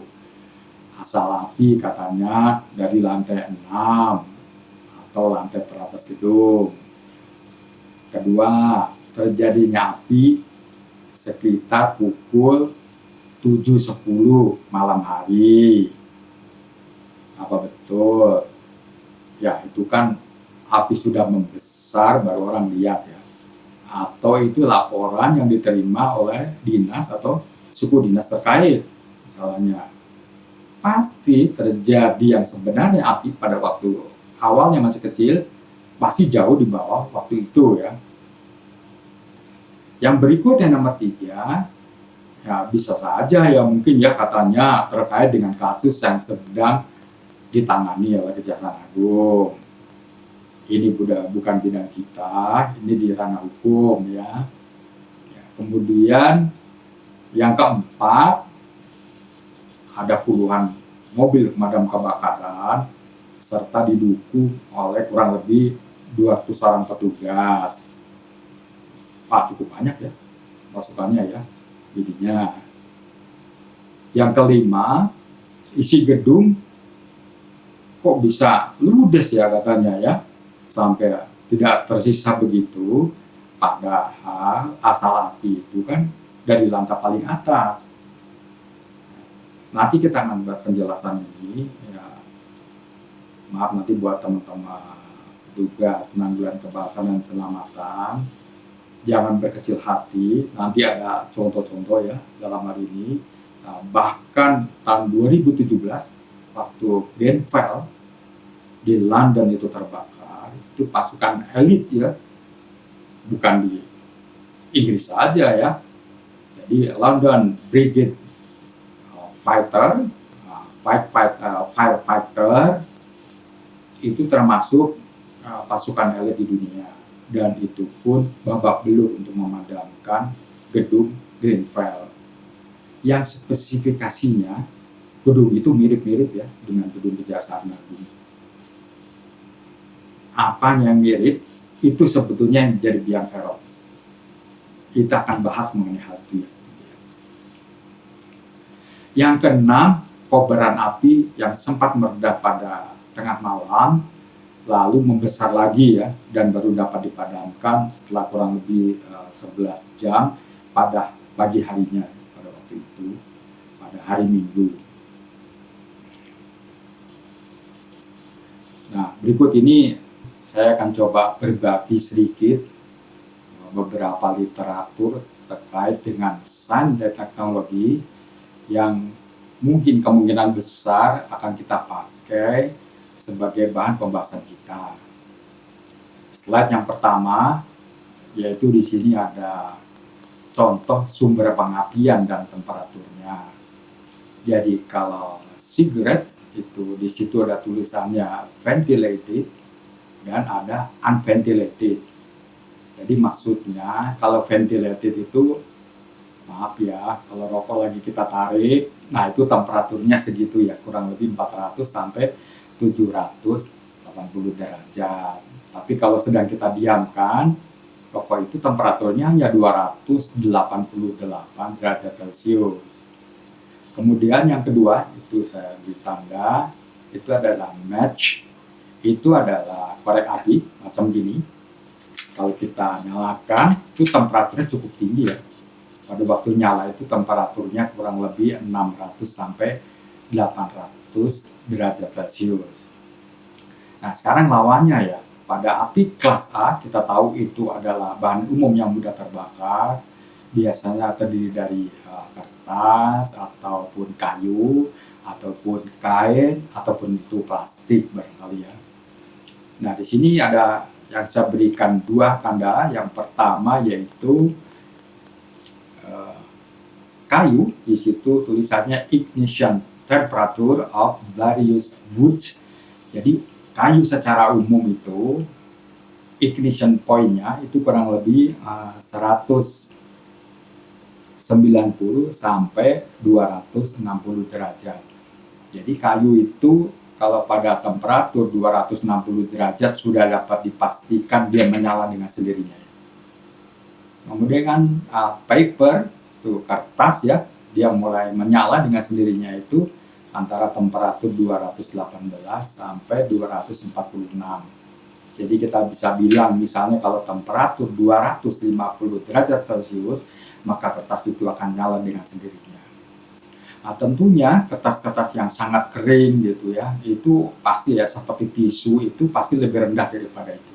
asal api katanya dari lantai 6 atau lantai teratas gedung. Kedua, terjadinya api sekitar pukul 7.10 malam hari. Apa betul? Ya, itu kan api sudah membesar baru orang lihat ya. Atau itu laporan yang diterima oleh dinas atau suku dinas terkait misalnya. pasti terjadi yang sebenarnya api pada waktu awalnya masih kecil, pasti jauh di bawah waktu itu ya. Yang berikutnya nomor 3, ya bisa saja ya mungkin ya katanya terkait dengan kasus yang sedang ditangani oleh Kejaksaan Agung. Ini bukan bidang kita, ini di ranah hukum ya. Kemudian yang keempat, ada puluhan mobil pemadam kebakaran serta didukung oleh kurang lebih 200 orang petugas. Cukup banyak ya masukannya ya jadinya. Yang kelima, isi gedung kok bisa ludes ya katanya ya, sampai tidak tersisa begitu, padahal asal api itu kan dari lantai paling atas. Nanti kita akan buat penjelasan ini ya, maaf nanti buat teman-teman tugas penanggulangan kebakaran dan penyelamatan, jangan berkecil hati, nanti ada contoh-contoh ya dalam hari ini. Bahkan tahun 2017 waktu Grenfell di London itu terbakar, itu pasukan elit ya, bukan di Inggris saja ya. Jadi London Brigade Firefighter itu termasuk pasukan elit di dunia, dan itu pun babak belur untuk memadamkan gedung Grenfell yang spesifikasinya gedung itu mirip-mirip ya dengan gedung Kejaksaan Agung. Apa yang mirip itu sebetulnya yang menjadi biang kerok. Kita akan bahas mengenai hal itu. Yang keenam, kobaran api yang sempat meledak pada tengah malam lalu membesar lagi ya, dan baru dapat dipadamkan setelah kurang lebih 11 jam pada pagi harinya pada waktu itu, pada hari Minggu. Nah, berikut ini saya akan coba berbagi sedikit beberapa literatur terkait dengan sains dan teknologi yang mungkin kemungkinan besar akan kita pakai sebagai bahan pembahasan kita. Slide yang pertama, yaitu di sini ada contoh sumber pengapian dan temperaturnya. Jadi kalau cigarette itu di situ ada tulisannya ventilated dan ada unventilated. Jadi maksudnya kalau ventilated itu, maaf ya, kalau rokok lagi kita tarik, nah itu temperaturnya segitu ya, kurang lebih 400 sampai 780 derajat. Tapi kalau sedang kita diamkan, rokok itu temperaturnya hanya 288 derajat Celcius. Kemudian yang kedua, itu saya beri tanda, itu adalah match. Itu adalah korek api macam gini. Kalau kita nyalakan, itu temperaturnya cukup tinggi ya. Pada waktu nyala itu temperaturnya kurang lebih 600 sampai 800 derajat Celcius. Nah, sekarang lawannya ya, pada api kelas A kita tahu itu adalah bahan umum yang mudah terbakar, biasanya terdiri dari kertas ataupun kayu ataupun kain ataupun itu plastik barangkali ya. Nah, di sini ada yang saya berikan dua tanda. Yang pertama yaitu kayu, di situ tulisannya ignition temperature of various wood. Jadi kayu secara umum itu ignition point-nya itu kurang lebih 190 sampai 260 derajat. Jadi kayu itu kalau pada temperatur 260 derajat sudah dapat dipastikan dia menyala dengan sendirinya. Kemudian kan paper, itu kertas ya, dia mulai menyala dengan sendirinya itu antara temperatur 218 sampai 246. Jadi kita bisa bilang misalnya kalau temperatur 250 derajat Celcius, maka kertas itu akan nyala dengan sendirinya. Nah, tentunya kertas-kertas yang sangat kering gitu ya, itu pasti ya seperti tisu itu pasti lebih rendah daripada itu.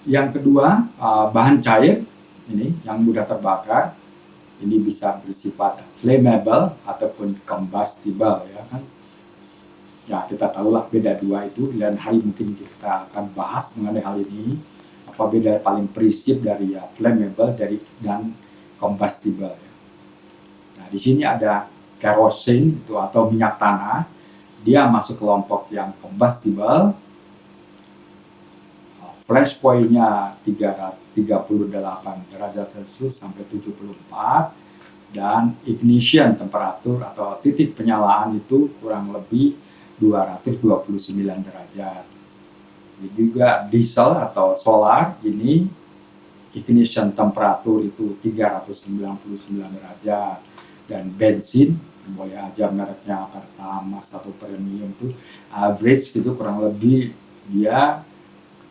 Yang kedua, bahan cair ini yang mudah terbakar, Ini bisa bersifat flammable ataupun combustible ya kan. Ya kita tahulah beda dua itu, dan hari mungkin kita akan bahas mengenai hal ini. Apa beda paling prinsip dari ya flammable dan combustible ya. Nah di sini ada kerosene itu atau minyak tanah, dia masuk kelompok yang combustible. Flash point-nya 38 derajat Celcius sampai 74, dan ignition temperatur atau titik penyalaan itu kurang lebih 229 derajat. Ini juga diesel atau solar, ini ignition temperatur itu 399 derajat, dan bensin boleh aja mereknya Pertamax atau premium itu average itu kurang lebih dia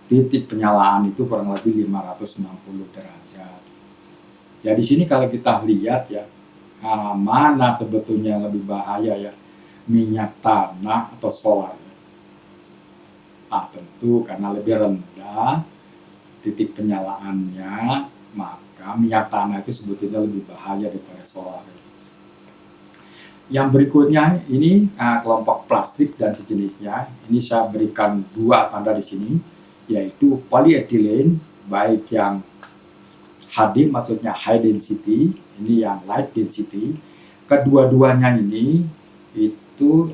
titik penyalaan itu kurang lebih 560 derajat. Ya di sini kalau kita lihat ya, mana sebetulnya yang lebih bahaya ya, minyak tanah atau solar. Tentu karena lebih rendah titik penyalaannya, maka minyak tanah itu sebetulnya lebih bahaya daripada solar. Yang berikutnya ini kelompok plastik dan sejenisnya. Ini saya berikan dua tanda di sini, yaitu polyethylene, baik yang HD maksudnya high density, ini yang light density. Kedua-duanya ini itu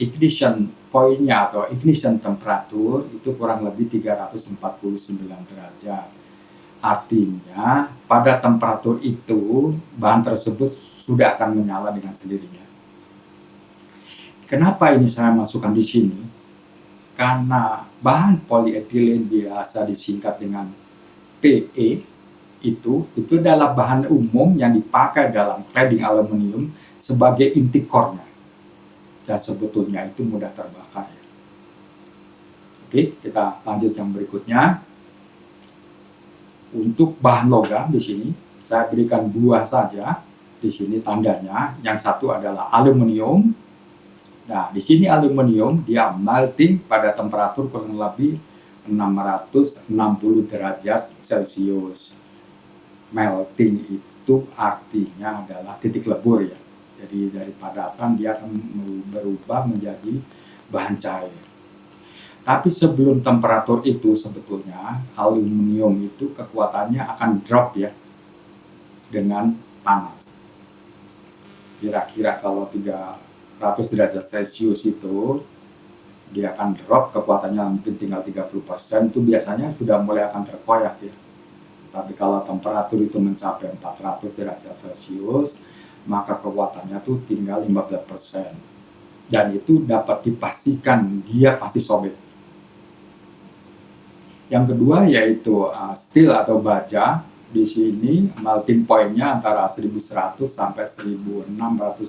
ignition point-nya atau ignition temperatur itu kurang lebih 349 derajat. Artinya pada temperatur itu bahan tersebut sudah akan menyala dengan sendirinya. Kenapa ini saya masukkan di sini? Karena bahan polyethylene biasa disingkat dengan PE itu adalah bahan umum yang dipakai dalam cladding aluminium sebagai inti core-nya, dan sebetulnya itu mudah terbakar ya. Oke, kita lanjut yang berikutnya. Untuk bahan logam di sini saya berikan dua saja di sini tandanya. Yang satu adalah aluminium. Nah, di sini aluminium dia melting pada temperatur kurang lebih 660 derajat Celcius. Melting itu artinya adalah titik lebur ya. Jadi dari padatan dia akan berubah menjadi bahan cair. Tapi sebelum temperatur itu sebetulnya aluminium itu kekuatannya akan drop ya dengan panas. Kira-kira kalau 300 derajat Celcius itu dia akan drop kekuatannya mungkin tinggal 30%, itu biasanya sudah mulai akan terkoyak ya. Tapi kalau temperatur itu mencapai 400 derajat Celcius, maka kekuatannya tuh tinggal 15%. Dan itu dapat dipastikan dia pasti sobek. Yang kedua yaitu steel atau baja. Di sini melting point-nya antara 1100 sampai 1600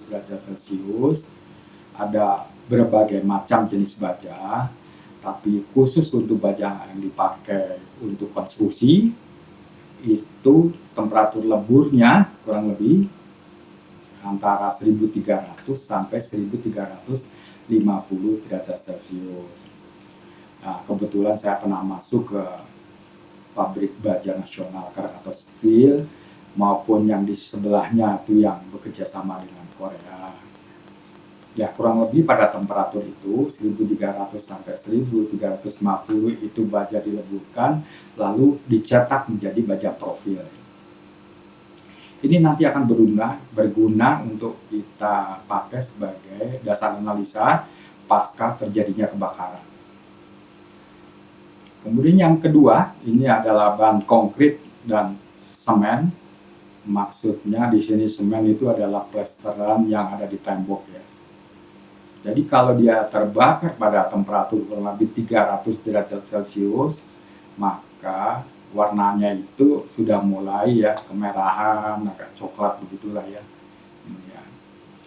derajat Celcius. Ada berbagai macam jenis baja, tapi khusus untuk baja yang dipakai untuk konstruksi itu temperatur leburnya kurang lebih antara 1300 sampai 1350 derajat Celcius. Nah, kebetulan saya pernah masuk ke pabrik baja nasional Krakatau Steel maupun yang di sebelahnya itu yang bekerja sama dengan Korea. Ya, kurang lebih pada temperatur itu 1300 sampai 1350 itu baja dileburkan lalu dicetak menjadi baja profil. Ini nanti akan berguna untuk kita pakai sebagai dasar analisa pasca terjadinya kebakaran. Kemudian yang kedua, ini adalah bahan konkrit dan semen. Maksudnya di sini semen itu adalah plesteran yang ada di tembok ya. Jadi kalau dia terbakar pada temperatur kurang lebih 300 derajat Celcius, maka warnanya itu sudah mulai ya kemerahan, agak coklat begitulah ya.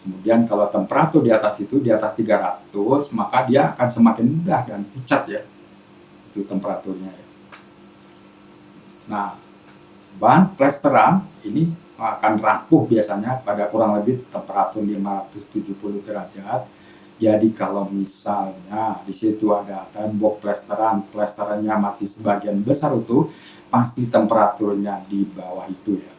Kemudian kalau temperatur di atas itu, di atas 300, maka dia akan semakin mudah dan pucat ya. Itu temperaturnya ya. Nah, bahan plesteran ini akan rapuh biasanya pada kurang lebih temperatur 570 derajat. Jadi kalau misalnya di situ ada tembok plesterannya masih sebagian besar utuh, pasti temperaturnya di bawah itu ya.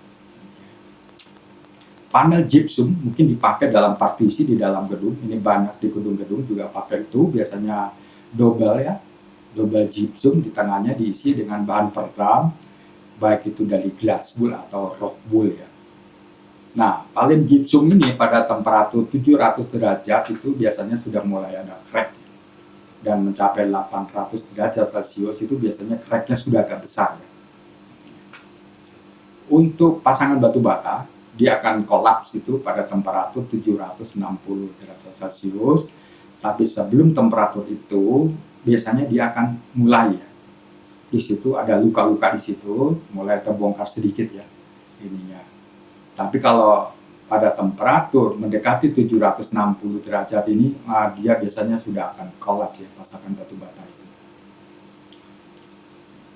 Panel gypsum mungkin dipakai dalam partisi di dalam gedung, ini banyak di gedung-gedung juga pakai itu, biasanya double ya, double gypsum, di tengahnya diisi dengan bahan peredam, baik itu dari glass wool atau rock wool ya. Nah, palem gypsum ini pada temperatur 700 derajat itu biasanya sudah mulai ada crack, dan mencapai 800 derajat Celcius itu biasanya cracknya sudah agak besar ya. Untuk pasangan batu bata, dia akan kolaps itu pada temperatur 760 derajat Celcius, tapi sebelum temperatur itu biasanya dia akan mulai ya. Di situ ada luka-luka di situ, mulai terbongkar sedikit ya ininya. Tapi kalau pada temperatur mendekati 760 derajat ini, dia biasanya sudah akan kolaps ya, pasangan batu bata itu.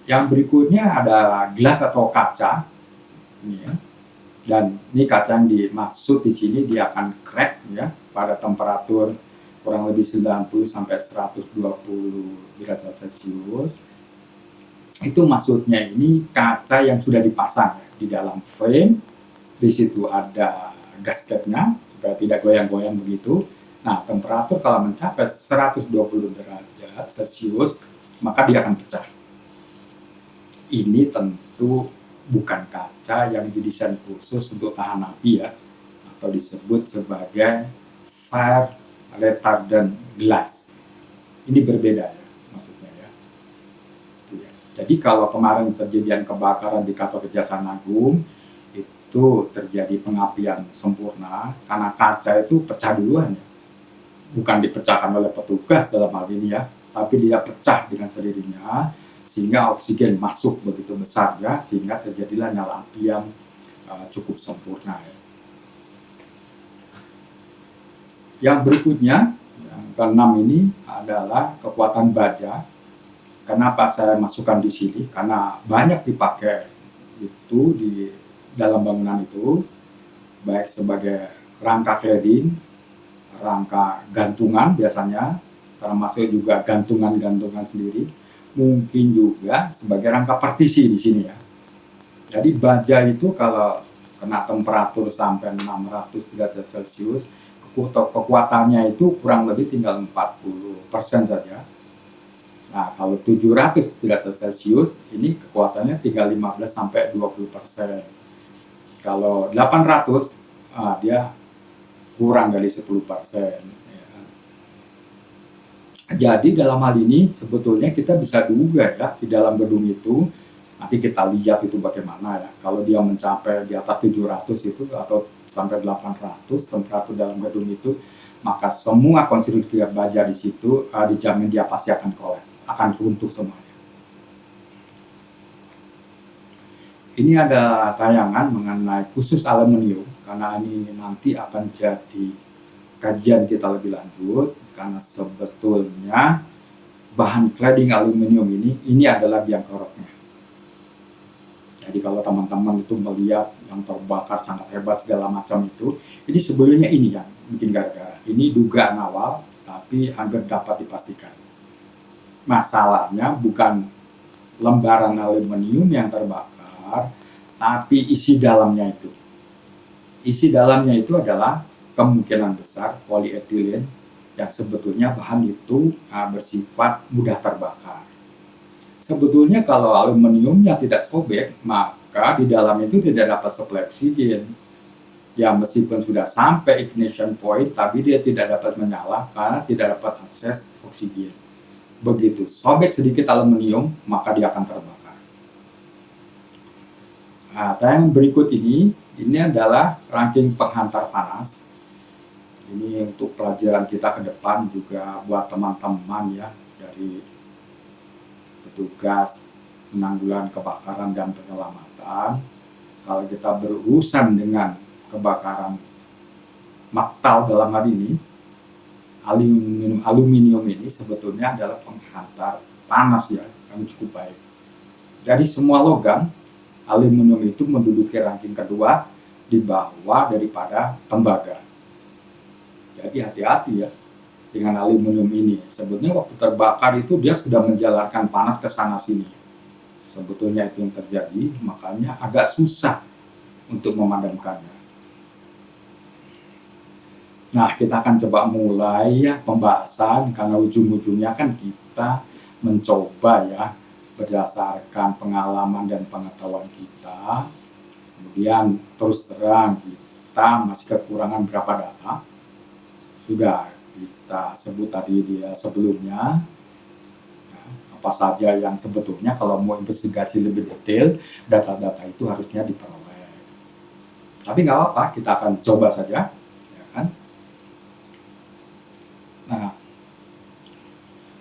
Yang berikutnya ada gelas atau kaca, ini ya. Dan ini kaca yang dimaksud di sini dia akan crack ya pada temperatur kurang lebih 90 sampai 120 derajat Celcius. Itu maksudnya ini kaca yang sudah dipasang ya, di dalam frame. Di situ ada gasketnya supaya tidak goyang-goyang begitu. Nah, temperatur kalau mencapai 120 derajat Celcius, maka dia akan pecah. Ini tentu bukan kaca yang didesain khusus untuk tahan api ya, atau disebut sebagai fire retardant glass. Ini berbeda ya maksudnya ya. Jadi kalau kemarin terjadian kebakaran di kantor Kejaksaan Agung, itu terjadi pengapian sempurna karena kaca itu pecah duluan ya. Bukan dipecahkan oleh petugas dalam hal ini ya, tapi dia pecah dengan sendirinya sehingga oksigen masuk begitu besar ya, sehingga terjadilah nyala api yang cukup sempurna ya. Yang berikutnya, yang keenam ini adalah kekuatan baja. Kenapa saya masukkan di sini? Karena banyak dipakai itu di dalam bangunan itu, baik sebagai rangka cladding, rangka gantungan biasanya, termasuk juga gantungan-gantungan sendiri, mungkin juga sebagai rangka partisi di sini ya. Jadi baja itu kalau kena temperatur sampai 600 derajat Celcius, kekuatannya itu kurang lebih tinggal 40% saja. Nah, kalau 700 derajat Celcius, ini kekuatannya tinggal 15 sampai 20%. Kalau 800, dia kurang dari 10%. Ya. Jadi dalam hal ini sebetulnya kita bisa duga ya, di dalam gedung itu, nanti kita lihat itu bagaimana ya. Kalau dia mencapai di atas 700 itu atau sampai 800 temperatur dalam gedung itu, maka semua konstruksi baja di situ dijamin dia pasti akan kolaps, akan runtuh semuanya. Ini ada tayangan mengenai khusus aluminium, karena ini nanti akan jadi kajian kita lebih lanjut, karena sebetulnya bahan cladding aluminium ini adalah biang keroknya. Jadi kalau teman-teman itu melihat yang terbakar sangat hebat segala macam itu, ini sebelumnya ini yang bikin gara-gara. Ini dugaan awal, tapi hampir dapat dipastikan. Masalahnya bukan lembaran aluminium yang terbakar, tapi isi dalamnya itu. Isi dalamnya itu adalah kemungkinan besar polietilen yang sebetulnya bahan itu bersifat mudah terbakar. Sebetulnya kalau aluminiumnya tidak sobek, maka di dalam itu tidak dapat suplai oksigen. Ya meskipun sudah sampai ignition point, tapi dia tidak dapat menyala karena tidak dapat akses oksigen. Begitu sobek sedikit aluminium, maka dia akan terbakar. Nah, yang berikut ini adalah ranking penghantar panas. Ini untuk pelajaran kita ke depan juga buat teman-teman ya, dari petugas penanggulangan kebakaran dan penyelamatan. Kalau kita berurusan dengan kebakaran maktal dalam hal ini, aluminium ini sebetulnya adalah penghantar panas ya, yang cukup baik. Dari semua logam, aluminium itu menduduki ranking kedua di bawah daripada tembaga. Jadi hati-hati ya dengan aluminium ini. Sebetulnya waktu terbakar itu dia sudah menjalarkan panas ke sana sini. Sebetulnya itu yang terjadi, makanya agak susah untuk memadamkannya. Nah, kita akan coba mulai ya pembahasan karena ujung-ujungnya kan kita mencoba ya berdasarkan pengalaman dan pengetahuan kita. Kemudian terus terang kita masih kekurangan berapa data. Sudah kita sebut tadi di sebelumnya ya, apa saja yang sebetulnya kalau mau investigasi lebih detail data-data itu harusnya diperoleh. Tapi nggak apa-apa, kita akan coba saja, ya kan? Nah,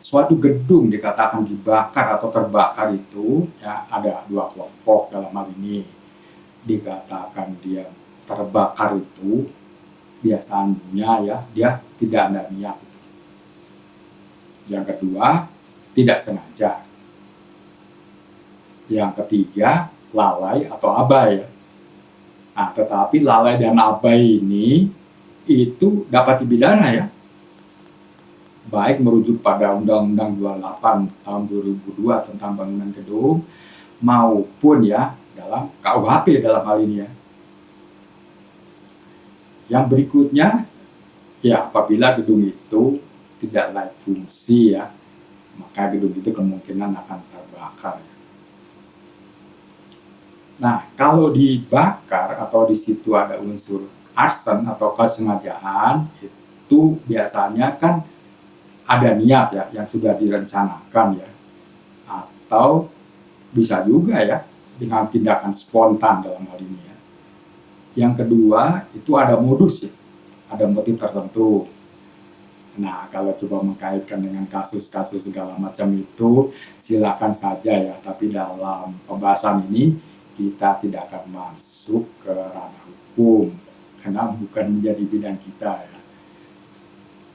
suatu gedung dikatakan dibakar atau terbakar itu ya ada dua kelompok dalam hal ini. Dikatakan dia terbakar itu biasanya ya dia tidak ada niat. Yang kedua, tidak sengaja. Yang ketiga, lalai atau abai. Nah, tetapi lalai dan abai ini itu dapat dipidana ya. Baik merujuk pada Undang-Undang 28 tahun 2002 tentang bangunan gedung maupun ya dalam KUHP dalam hal ini ya. Yang berikutnya ya apabila gedung itu tidak layak fungsi ya, maka gedung itu kemungkinan akan terbakar. Nah, kalau dibakar atau di situ ada unsur arson atau kesengajaan, itu biasanya kan ada niat ya yang sudah direncanakan ya, atau bisa juga ya dengan tindakan spontan dalam hal ini ya. Yang kedua itu ada modus ya, ada motif tertentu. Nah, kalau coba mengkaitkan dengan kasus-kasus segala macam itu silakan saja ya, tapi dalam pembahasan ini kita tidak akan masuk ke ranah hukum karena bukan menjadi bidang kita ya.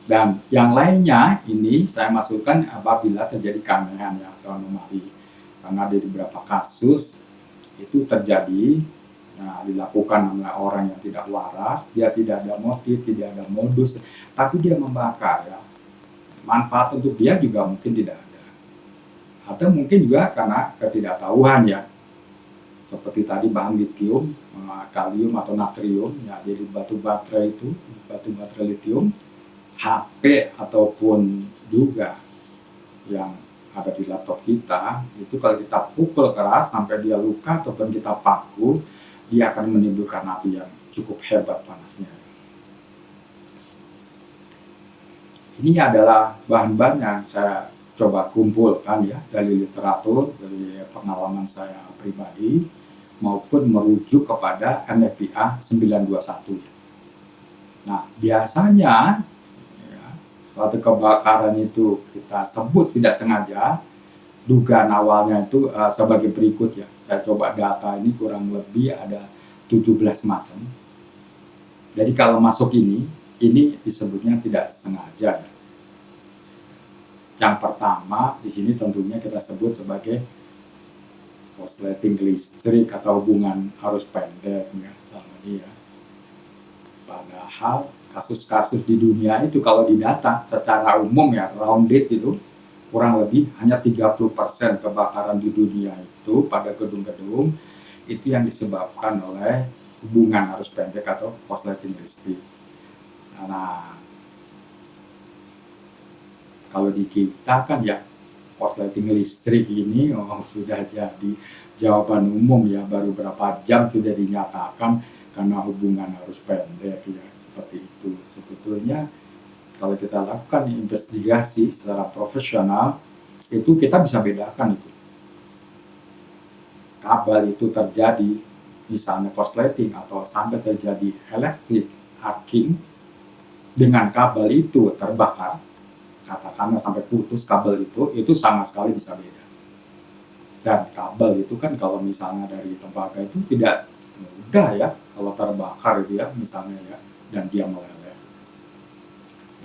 Dan yang lainnya ini saya masukkan apabila terjadi keanehan ya, atau anomali. Karena di beberapa kasus itu terjadi, nah, dilakukan oleh orang yang tidak waras, dia tidak ada motif, tidak ada modus, tapi dia membakar ya. Manfaat untuk dia juga mungkin tidak ada. Atau mungkin juga karena ketidaktahuan ya. Seperti tadi bahan litium, kalium atau natrium, ya, jadi batu baterai litium, HP ataupun juga yang ada di laptop kita itu kalau kita pukul keras sampai dia luka ataupun kita paku, dia akan menimbulkan api yang cukup hebat panasnya. Ini adalah bahan-bahan yang saya coba kumpulkan ya dari literatur, dari pengalaman saya pribadi maupun merujuk kepada NFPA 921. Nah, biasanya suatu kebakaran itu kita sebut tidak sengaja, dugaan awalnya itu sebagai berikut ya. Saya coba data ini kurang lebih ada 17 macam. Jadi kalau masuk ini disebutnya tidak sengaja ya. Yang pertama di sini tentunya kita sebut sebagai korsleting listrik atau hubungan arus pendek ya, ya. Padahal kasus-kasus di dunia itu kalau didata secara umum ya rounded itu kurang lebih hanya 30% kebakaran di dunia itu pada gedung-gedung itu yang disebabkan oleh hubungan arus pendek atau korsleting listrik. Nah, kalau di kita kan ya korsleting listrik ini sudah jadi jawaban umum ya, baru berapa jam sudah dinyatakan karena hubungan arus pendek ya. Seperti itu. Sebetulnya kalau kita lakukan investigasi secara profesional itu kita bisa bedakan itu. Kabel itu terjadi misalnya korsleting atau sampai terjadi elektrik arcing dengan kabel itu terbakar, katakanlah sampai putus kabel itu sama sekali bisa beda. Dan kabel itu kan kalau misalnya dari tembaga itu tidak mudah ya kalau terbakar itu ya misalnya ya, dan dia meleleh.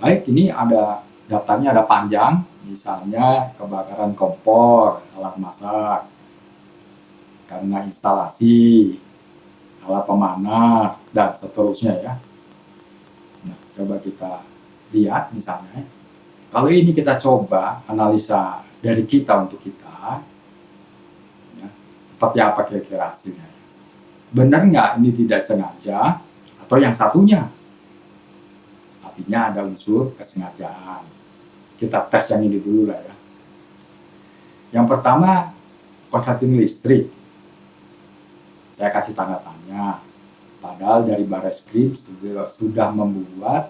Baik, ini ada daftarnya ada panjang, misalnya kebakaran kompor, alat masak, karena instalasi, alat pemanas, dan seterusnya ya. Nah, coba kita lihat misalnya, kalau ini kita coba analisa dari kita untuk kita, ya, seperti apa kira-kira hasilnya. Benar nggak ini tidak sengaja, atau yang satunya, artinya ada unsur kesengajaan. Kita tes yang ini dulu lah ya. Yang pertama, korsleting listrik. Saya kasih tanda tanya. Padahal dari Barreskrim sudah membuat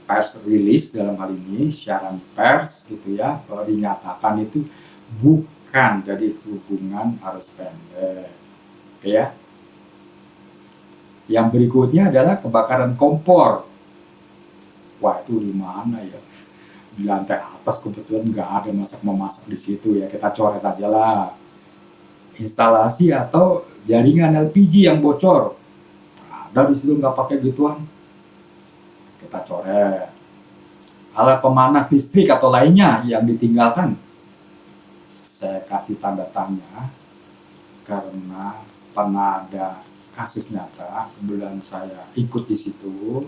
press release dalam hal ini, siaran pers gitu ya, bahwa dinyatakan itu bukan dari hubungan arus pendek. Oke ya. Yang berikutnya adalah kebakaran kompor. Wah, itu di mana ya? Di lantai atas kebetulan nggak ada masak-memasak di situ ya, kita coret aja lah. Instalasi atau jaringan LPG yang bocor. Ada di situ nggak pakai gituan. Kita coret. Alat pemanas listrik atau lainnya yang ditinggalkan. Saya kasih tanda tanya karena pernah ada kasus nyata, kebetulan saya ikut di situ.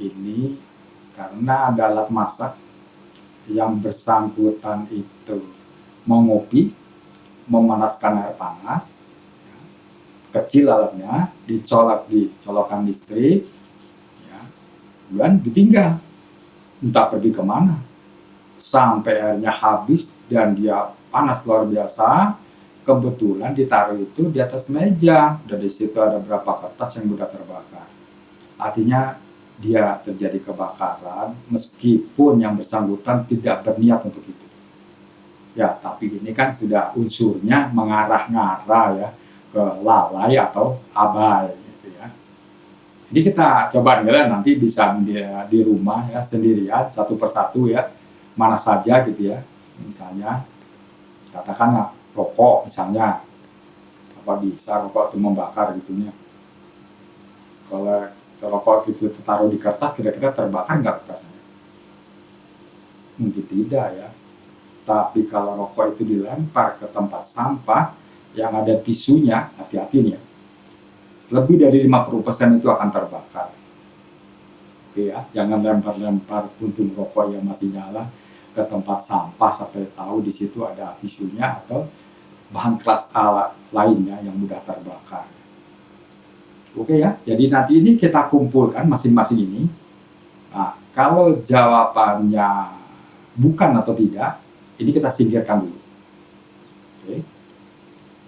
Ini karena ada alat masak yang bersangkutan itu mau ngopi, memanaskan air panas, kecil alatnya, dicolok di colokan listrik, ya, dan ditinggal, entah pergi kemana, sampai airnya habis dan dia panas luar biasa. Kebetulan ditaruh itu di atas meja, dan di situ ada beberapa kertas yang mudah terbakar. Artinya dia terjadi kebakaran meskipun yang bersangkutan tidak berniat untuk itu. Ya, tapi ini kan sudah unsurnya mengarah-ngarah ya ke lalai atau abai gitu ya. Jadi kita coba ya, nanti bisa di rumah ya sendirian satu persatu ya, mana saja gitu ya. Misalnya katakanlah rokok misalnya, apa bisa rokok itu membakar gitunya. Kalau rokok itu taruh di kertas, kira-kira terbakar nggak kertasnya? Mungkin tidak ya. Tapi kalau rokok itu dilempar ke tempat sampah yang ada tisunya, hati-hati nih ya. Lebih dari 50% itu akan terbakar. Oke ya, jangan lempar-lempar puntung rokok yang masih nyala ke tempat sampah sampai tahu di situ ada tisunya atau bahan kelas A lainnya yang mudah terbakar. Oke ya, jadi nanti ini kita kumpulkan masing-masing ini. Nah, kalau jawabannya bukan atau tidak, ini kita singkirkan dulu. Oke.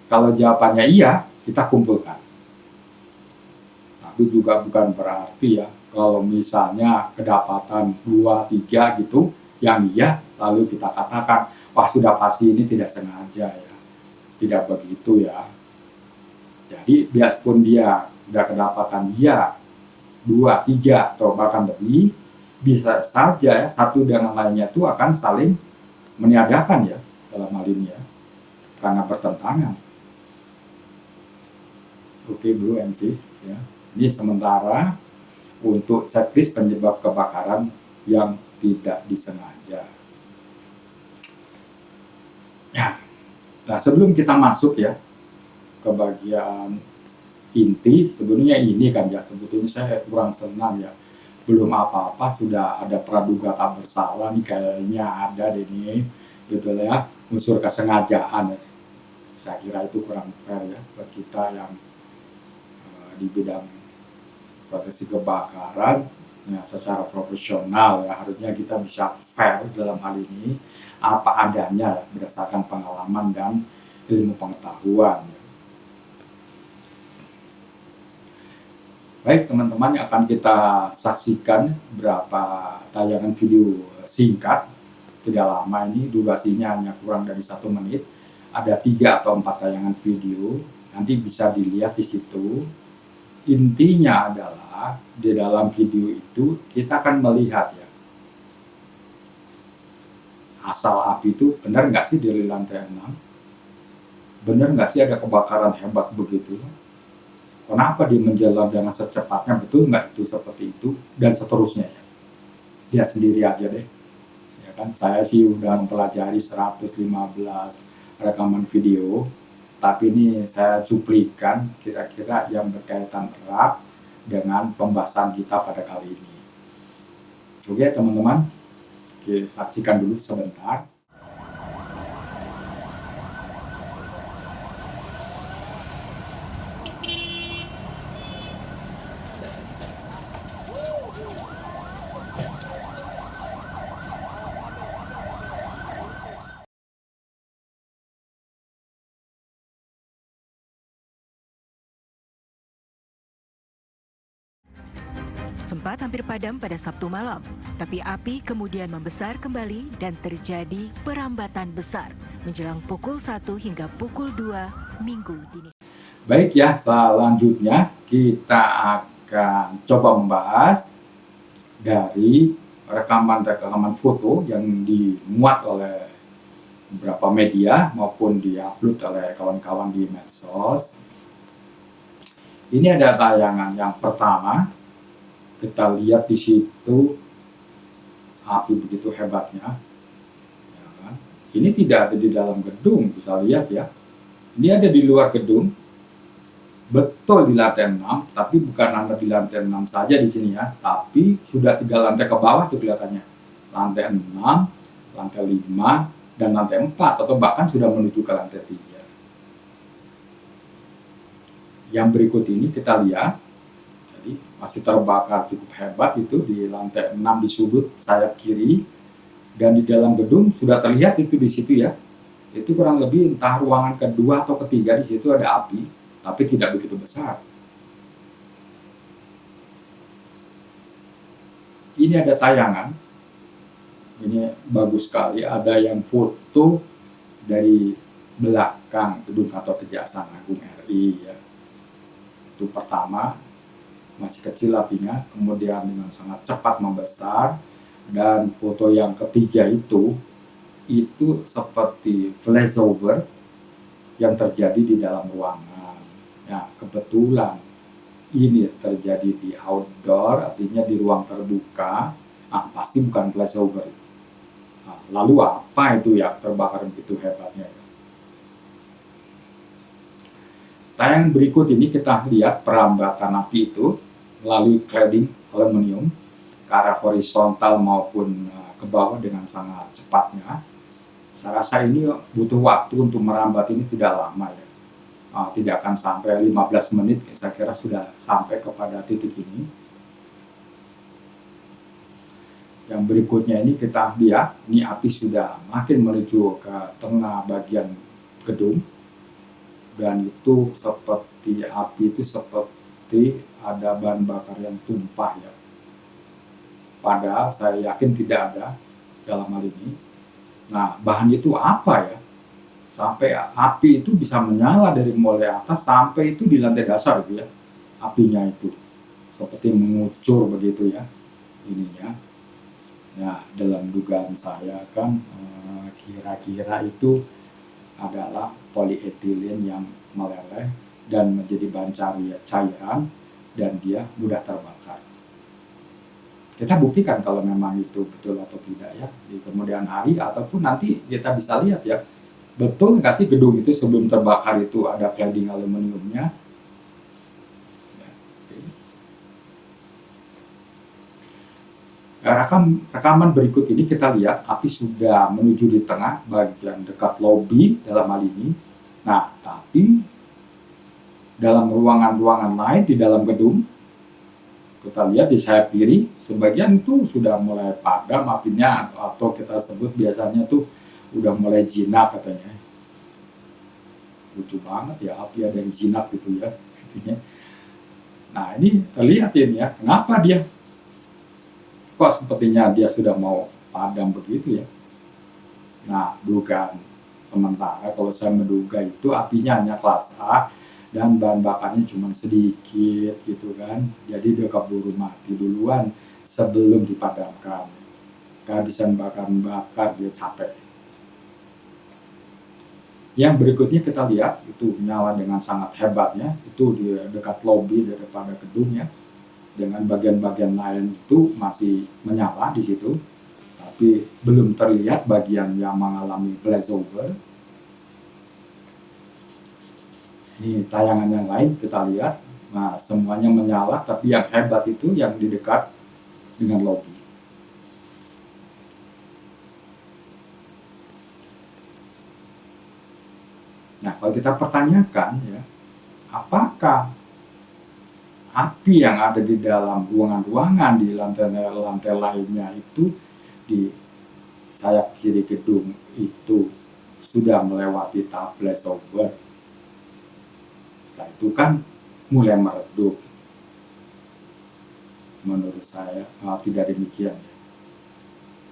Kalau jawabannya iya, kita kumpulkan. Tapi juga bukan berarti ya, kalau misalnya kedapatan 2, 3 gitu, yang iya, lalu kita katakan, wah sudah pasti ini tidak sengaja ya. Tidak begitu ya. Jadi biarpun dia sudah kedapatan iya 2, 3 atau bahkan lebih, bisa saja ya, satu dengan lainnya itu akan saling meniadakan ya dalam hal ini ya, karena bertentangan. Oke bro and sis ya. Ini sementara untuk checklist penyebab kebakaran yang tidak disengaja. Ya. Nah, sebelum kita masuk ya ke bagian inti, sebenarnya ini kan ya, sebetulnya saya kurang senang ya. Belum apa-apa sudah ada praduga tak bersalah nih, kayaknya ada deh nih gitu ya, unsur kesengajaan ya. Saya kira itu kurang fair ya buat kita yang di bidang proteksi kebakaran ya, secara profesional ya, harusnya kita bisa fair dalam hal ini apa adanya berdasarkan pengalaman dan ilmu pengetahuan. Baik teman-teman, yang akan kita saksikan berapa tayangan video singkat, tidak lama ini, durasinya hanya kurang dari 1 menit. Ada 3 atau 4 tayangan video, nanti bisa dilihat di situ. Intinya adalah di dalam video itu kita akan melihat ya, asal api itu benar nggak sih dari lantai 6? Benar nggak sih ada kebakaran hebat begitu? Kenapa dia menjalar dengan secepatnya? Betul nggak itu seperti itu? Dan seterusnya ya. Dia sendiri aja deh. Ya kan, saya sih udah mempelajari 115 rekaman video, tapi ini saya cuplikan kira-kira yang berkaitan erat dengan pembahasan kita pada kali ini. Oke teman-teman, oke, saksikan dulu sebentar. sempat hampir padam pada Sabtu malam, tapi api kemudian membesar kembali dan terjadi perambatan besar menjelang pukul 1 hingga pukul 2 Minggu dini. Baik ya, selanjutnya kita akan coba membahas dari rekaman foto yang dimuat oleh beberapa media maupun diupload oleh kawan-kawan di medsos. Ini ada tayangan yang pertama, kita lihat di situ api begitu hebatnya. Ya kan? Ini tidak ada di dalam gedung, bisa lihat ya. Ini ada di luar gedung, betul di lantai 6, tapi bukan hanya di lantai 6 saja di sini ya, tapi sudah 3 lantai ke bawah tuh kelihatannya. Lantai 6, lantai 5, dan lantai 4, atau bahkan sudah menuju ke lantai 3. Yang berikut ini kita lihat, jadi masih terbakar cukup hebat itu di lantai 6 di sudut sayap kiri, dan di dalam gedung sudah terlihat itu di situ ya. Itu kurang lebih entah ruangan kedua atau ketiga, di situ ada api, tapi tidak begitu besar. Ini ada tayangan, ini bagus sekali, ada yang foto dari belakang gedung kantor Kejaksaan Agung RI ya. Itu pertama, masih kecil apinya, kemudian dengan sangat cepat membesar, dan foto yang ketiga itu seperti flashover yang terjadi di dalam ruangan. Ya, kebetulan ini terjadi di outdoor, artinya di ruang terbuka. Pasti bukan flashover. Lalu apa itu yang terbakar begitu hebatnya? Tayangan berikut ini kita lihat perambatan api itu melalui cladding aluminium ke arah horizontal maupun ke bawah dengan sangat cepatnya. Saya rasa ini butuh waktu untuk merambat ini tidak lama ya. Tidak akan sampai 15 menit, saya kira sudah sampai kepada titik ini. Yang berikutnya ini kita lihat, ini api sudah makin menuju ke tengah bagian gedung, dan itu seperti ada bahan bakar yang tumpah ya. Padahal saya yakin tidak ada dalam hal ini. Nah, bahan itu apa ya? Sampai api itu bisa menyala dari mulai atas sampai itu di lantai dasar gitu ya. Apinya itu seperti mengucur begitu ya ininya. Nah, dalam dugaan saya kan kira-kira itu adalah polietilen yang meleleh dan menjadi bahan cairan dan dia mudah terbakar. Kita buktikan kalau memang itu betul atau tidak ya di kemudian hari, ataupun nanti kita bisa lihat ya, betul nggak sih gedung itu sebelum terbakar itu ada cladding aluminiumnya. Rekaman berikut ini kita lihat api sudah menuju di tengah bagian dekat lobi dalam hal ini. Nah, tapi dalam ruangan-ruangan lain di dalam gedung, kita lihat di sayap kiri, sebagian itu sudah mulai padam apinya, atau kita sebut biasanya tuh udah mulai jinak katanya. Lucu banget ya, api ada yang jinak gitu ya. Nah, ini terlihat ini ya, kenapa dia kok sepertinya dia sudah mau padam begitu ya. Nah, dugaan sementara kalau saya menduga itu apinya hanya kelas A dan bahan bakarnya cuma sedikit gitu kan, jadi dia keburu mati duluan sebelum dipadamkan. Kehabisan bakar dia capek. Yang berikutnya kita lihat itu nyala dengan sangat hebatnya, itu di dekat lobi daripada gedungnya, dengan bagian-bagian lain itu masih menyala di situ, tapi belum terlihat bagian yang mengalami flashover. Ini tayangan yang lain kita lihat, nah semuanya menyala, tapi yang hebat itu yang di dekat dengan lobi. Nah, kalau kita pertanyakan ya, apakah api yang ada di dalam ruangan-ruangan di lantai lainnya itu di sayap kiri gedung itu sudah melewati tahap flashover? Setelah itu kan mulai meredup. menurut saya tidak demikian.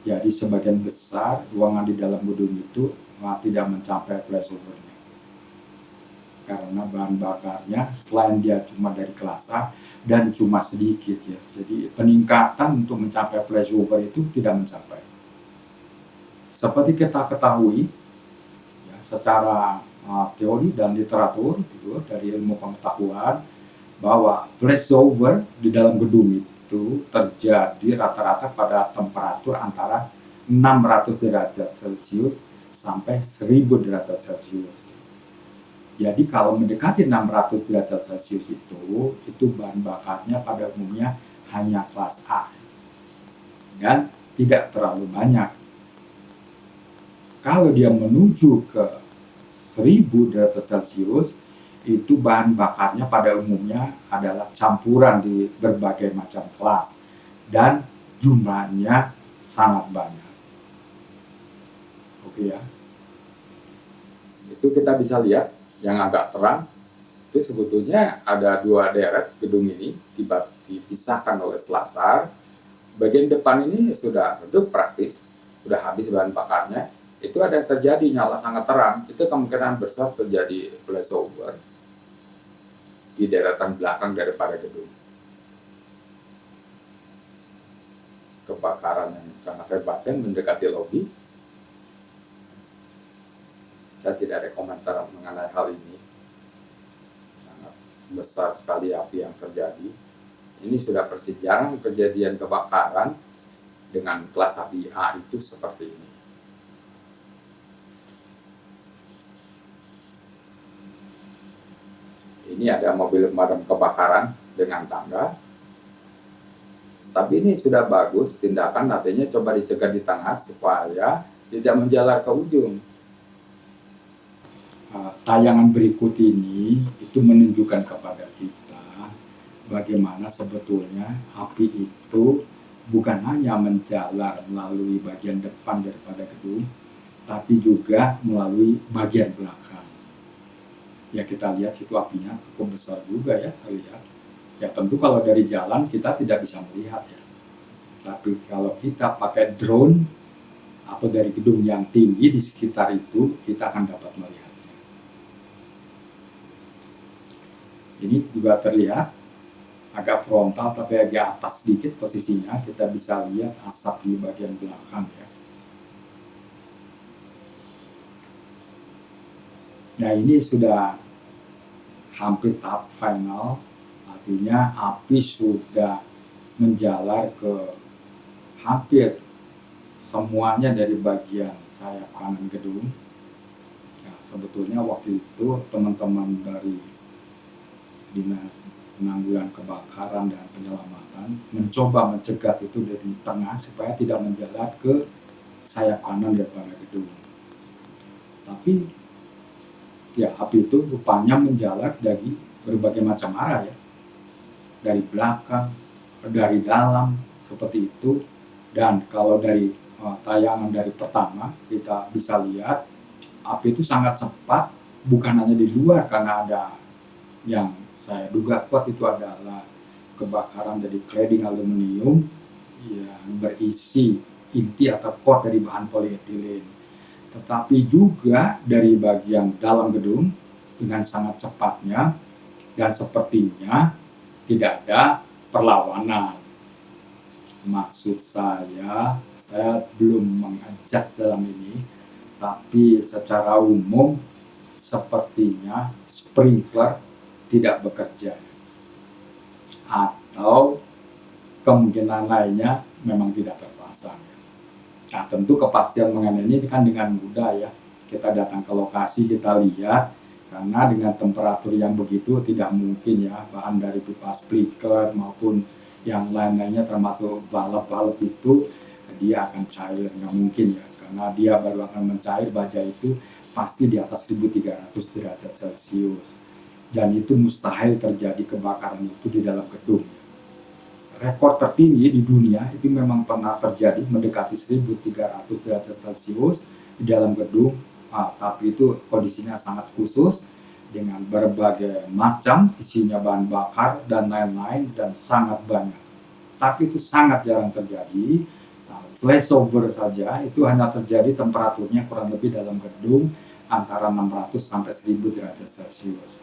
Jadi sebagian besar ruangan di dalam gedung itu tidak mencapai flashover-nya. Karena bahan bakarnya selain dia cuma dari kelas A dan cuma sedikit ya. Jadi peningkatan untuk mencapai flashover itu tidak mencapai. Seperti kita ketahui ya, secara teori dan literatur gitu, dari ilmu pengetahuan bahwa flashover di dalam gedung itu terjadi rata-rata pada temperatur antara 600 derajat Celcius sampai 1000 derajat Celcius. Jadi kalau mendekati 600 derajat Celcius itu bahan bakarnya pada umumnya hanya kelas A dan tidak terlalu banyak. Kalau dia menuju ke 1000 derajat Celcius, itu bahan bakarnya pada umumnya adalah campuran di berbagai macam kelas dan jumlahnya sangat banyak. Oke ya. Itu kita bisa lihat yang agak terang itu sebetulnya ada dua deret gedung ini dipisahkan oleh selasar. Bagian depan ini sudah redup praktis, sudah habis bahan bakarnya. Itu ada yang terjadi nyala sangat terang, itu kemungkinan besar terjadi flashover di deretan belakang daripada gedung. Kebakaran yang sangat hebat yang mendekati lobi. Saya tidak ada komentar mengenai hal ini. Sangat besar sekali api yang terjadi. Ini sudah persejarah kejadian kebakaran dengan kelas api A itu seperti ini. Ini ada mobil pemadam kebakaran dengan tangga. Tapi ini sudah bagus tindakan, artinya coba dicegah di tengah supaya tidak menjalar ke ujung. Tayangan berikut ini itu menunjukkan kepada kita bagaimana sebetulnya api itu bukan hanya menjalar melalui bagian depan daripada gedung, tapi juga melalui bagian belakang. Ya kita lihat itu apinya cukup besar juga ya, terlihat. Ya tentu kalau dari jalan kita tidak bisa melihat ya. Tapi kalau kita pakai drone atau dari gedung yang tinggi di sekitar itu, kita akan dapat melihat. Ini juga terlihat agak frontal tapi agak atas sedikit posisinya, kita bisa lihat asap di bagian belakang ya. Nah ini sudah hampir tahap final, artinya api sudah menjalar ke hampir semuanya dari bagian sayap kanan gedung. Nah, sebetulnya waktu itu teman-teman dari Dinas Penanggulangan Kebakaran dan Penyelamatan mencoba mencegat itu dari tengah supaya tidak menjalar ke sayap kanan daripada gedung. Tapi ya api itu rupanya menjalar dari berbagai macam arah ya, dari belakang, dari dalam seperti itu. Dan kalau dari tayangan dari pertama kita bisa lihat api itu sangat cepat, bukan hanya di luar karena ada yang saya duga kuat itu adalah kebakaran dari cladding aluminium yang berisi inti atau core dari bahan polietilen, tetapi juga dari bagian dalam gedung dengan sangat cepatnya dan sepertinya tidak ada perlawanan. Maksud saya belum mengadjust dalam ini, tapi secara umum sepertinya sprinkler tidak bekerja atau kemungkinan lainnya memang tidak terpasang. Nah tentu kepastian mengenai ini kan dengan mudah ya, kita datang ke lokasi, kita lihat, karena dengan temperatur yang begitu tidak mungkin ya bahan dari pipa sprinkler maupun yang lain-lainnya termasuk balap-balap itu dia akan cair, nggak mungkin ya, karena dia baru akan mencair baja itu pasti di atas 1300 derajat Celcius. Dan itu mustahil terjadi kebakaran itu di dalam gedung. Rekor tertinggi di dunia itu memang pernah terjadi mendekati 1300 derajat Celcius di dalam gedung, tapi itu kondisinya sangat khusus dengan berbagai macam isinya bahan bakar dan lain-lain dan sangat banyak. tapi itu sangat jarang terjadi. Nah, flashover saja itu hanya terjadi temperaturnya kurang lebih dalam gedung antara 600 sampai 1000 derajat Celcius.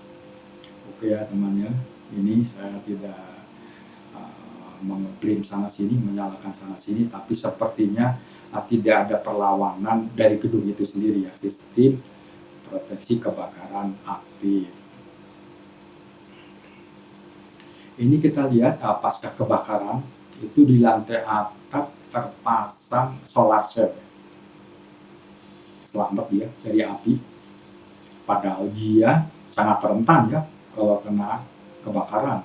Oke ya temannya, ini saya tidak mengklaim sana sini, menyalahkan sana sini, tapi sepertinya tidak ada perlawanan dari gedung itu sendiri ya, sistem proteksi kebakaran aktif. Ini kita lihat pasca kebakaran itu di lantai atap terpasang solar cell. Selamat ya dari api. Padahal dia sangat rentan ya kalau kena kebakaran.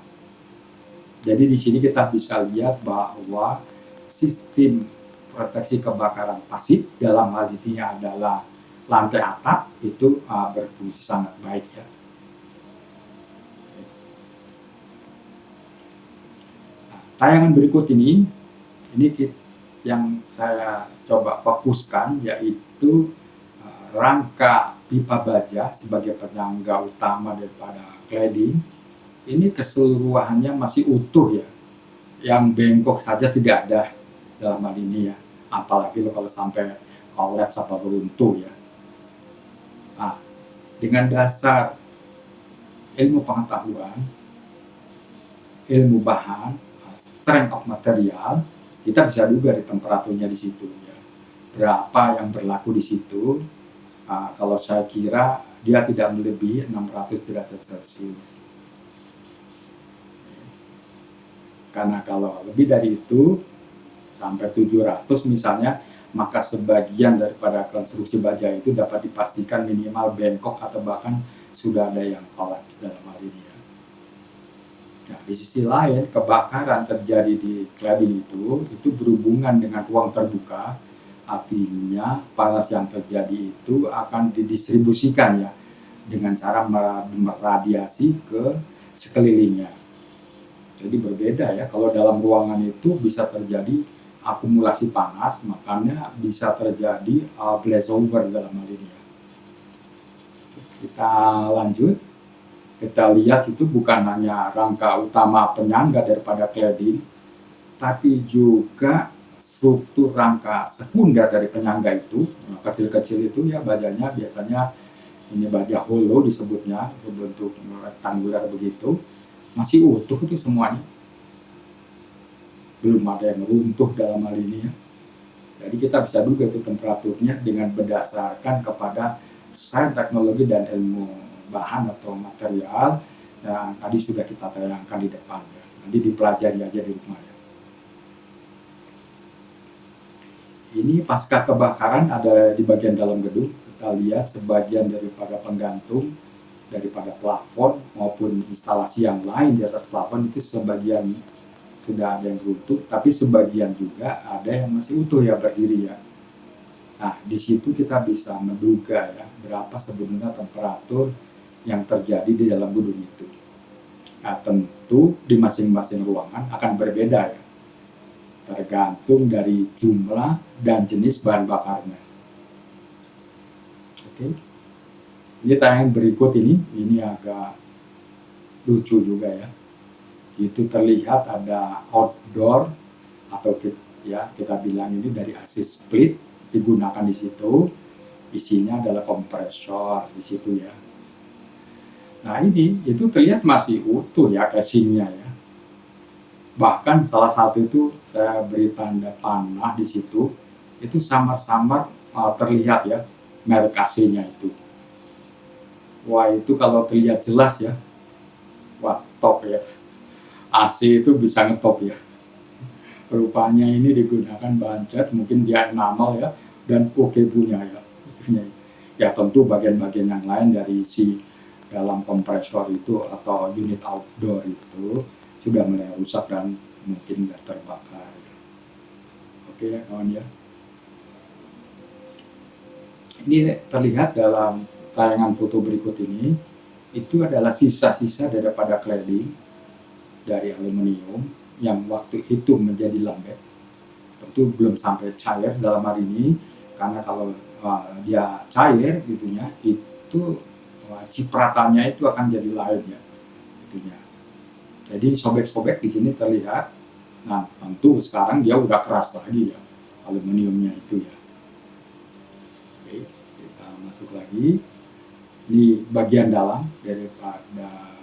Jadi di sini kita bisa lihat bahwa sistem proteksi kebakaran pasif dalam hal ini adalah lantai atap itu berfungsi sangat baik ya. Tayangan berikut ini yang saya coba fokuskan yaitu rangka pipa baja sebagai penyangga utama daripada cladding. Ini keseluruhannya masih utuh ya, yang bengkok saja tidak ada dalam hal ini ya, apalagi kalau sampai kolaps atau runtuh ya. Nah, dengan dasar ilmu pengetahuan, ilmu bahan, strength of material, kita bisa duga di temperaturnya di situ ya. Berapa yang berlaku di situ? Kalau saya kira dia tidak melebihi 600 derajat Celcius. Karena kalau lebih dari itu sampai 700 misalnya, maka sebagian daripada konstruksi baja itu dapat dipastikan minimal bengkok atau bahkan sudah ada yang kolaps dalam hal ini ya. Nah, di sisi lain kebakaran terjadi di cladding itu berhubungan dengan ruang terbuka, artinya panas yang terjadi itu akan didistribusikan ya dengan cara meradiasi ke sekelilingnya. Jadi berbeda ya, kalau dalam ruangan itu bisa terjadi akumulasi panas, makanya bisa terjadi flashover dalam hal ini ya. Kita lanjut, kita lihat itu bukan hanya rangka utama penyangga daripada cladding, tapi juga struktur rangka sekunder dari penyangga itu. Nah, kecil-kecil itu ya bajanya biasanya ini baja hollow disebutnya, berbentuk rektangular begitu. Masih utuh itu semuanya, belum ada yang runtuh dalam hal ini ya. Jadi kita bisa duga itu temperaturnya dengan berdasarkan kepada sains teknologi dan ilmu bahan atau material yang tadi sudah kita tayangkan di depan ya. Nanti dipelajari aja di rumah ya. Ini pasca kebakaran ada di bagian dalam gedung, kita lihat sebagian daripada penggantung daripada plafon maupun instalasi yang lain di atas plafon itu sebagian sudah ada yang runtuh, tapi sebagian juga ada yang masih utuh ya, berdiri ya. Nah, di situ kita bisa menduga ya berapa sebenarnya temperatur yang terjadi di dalam gedung itu. Nah, tentu di masing-masing ruangan akan berbeda ya, tergantung dari jumlah dan jenis bahan bakarnya. Oke. Ini tayangan berikut ini agak lucu juga ya. Itu terlihat ada outdoor atau kita bilang ini dari AC split digunakan di situ. Isinya adalah kompresor di situ ya. Nah ini itu terlihat masih utuh ya casingnya ya. Bahkan salah satu itu saya beri tanda panah di situ. Itu samar-samar terlihat ya merek AC-nya itu. Wah itu kalau terlihat jelas ya, wah top ya, AC itu bisa ngetop ya. Rupanya ini digunakan bahan cat, mungkin dia enamel ya, dan oke punya ya. Ya tentu bagian-bagian yang lain dari si dalam kompresor itu atau unit outdoor itu sudah mulai rusak dan mungkin terbakar. Oke ya kawan ya. Ini terlihat dalam tayangan foto berikut ini, itu adalah sisa-sisa daripada cladding dari aluminium yang waktu itu menjadi lembek. Tentu belum sampai cair dalam hari ini, karena kalau dia cair gitunya, itu cipratannya itu akan jadi lain ya. Itunya. Jadi sobek-sobek di sini terlihat Nah, tentu sekarang dia udah keras lagi ya, aluminiumnya itu ya. Oke, kita masuk lagi di bagian dalam daripada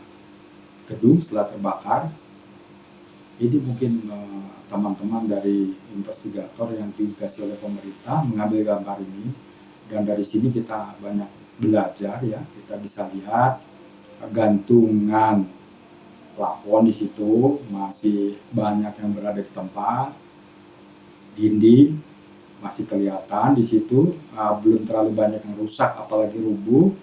gedung setelah terbakar. Ini mungkin teman-teman dari investigator yang diinvestasi oleh pemerintah mengambil gambar ini, dan dari sini kita banyak belajar ya. Kita bisa lihat gantungan plafon di situ masih banyak yang berada di tempat, dinding masih kelihatan di situ, belum terlalu banyak yang rusak apalagi rubuh.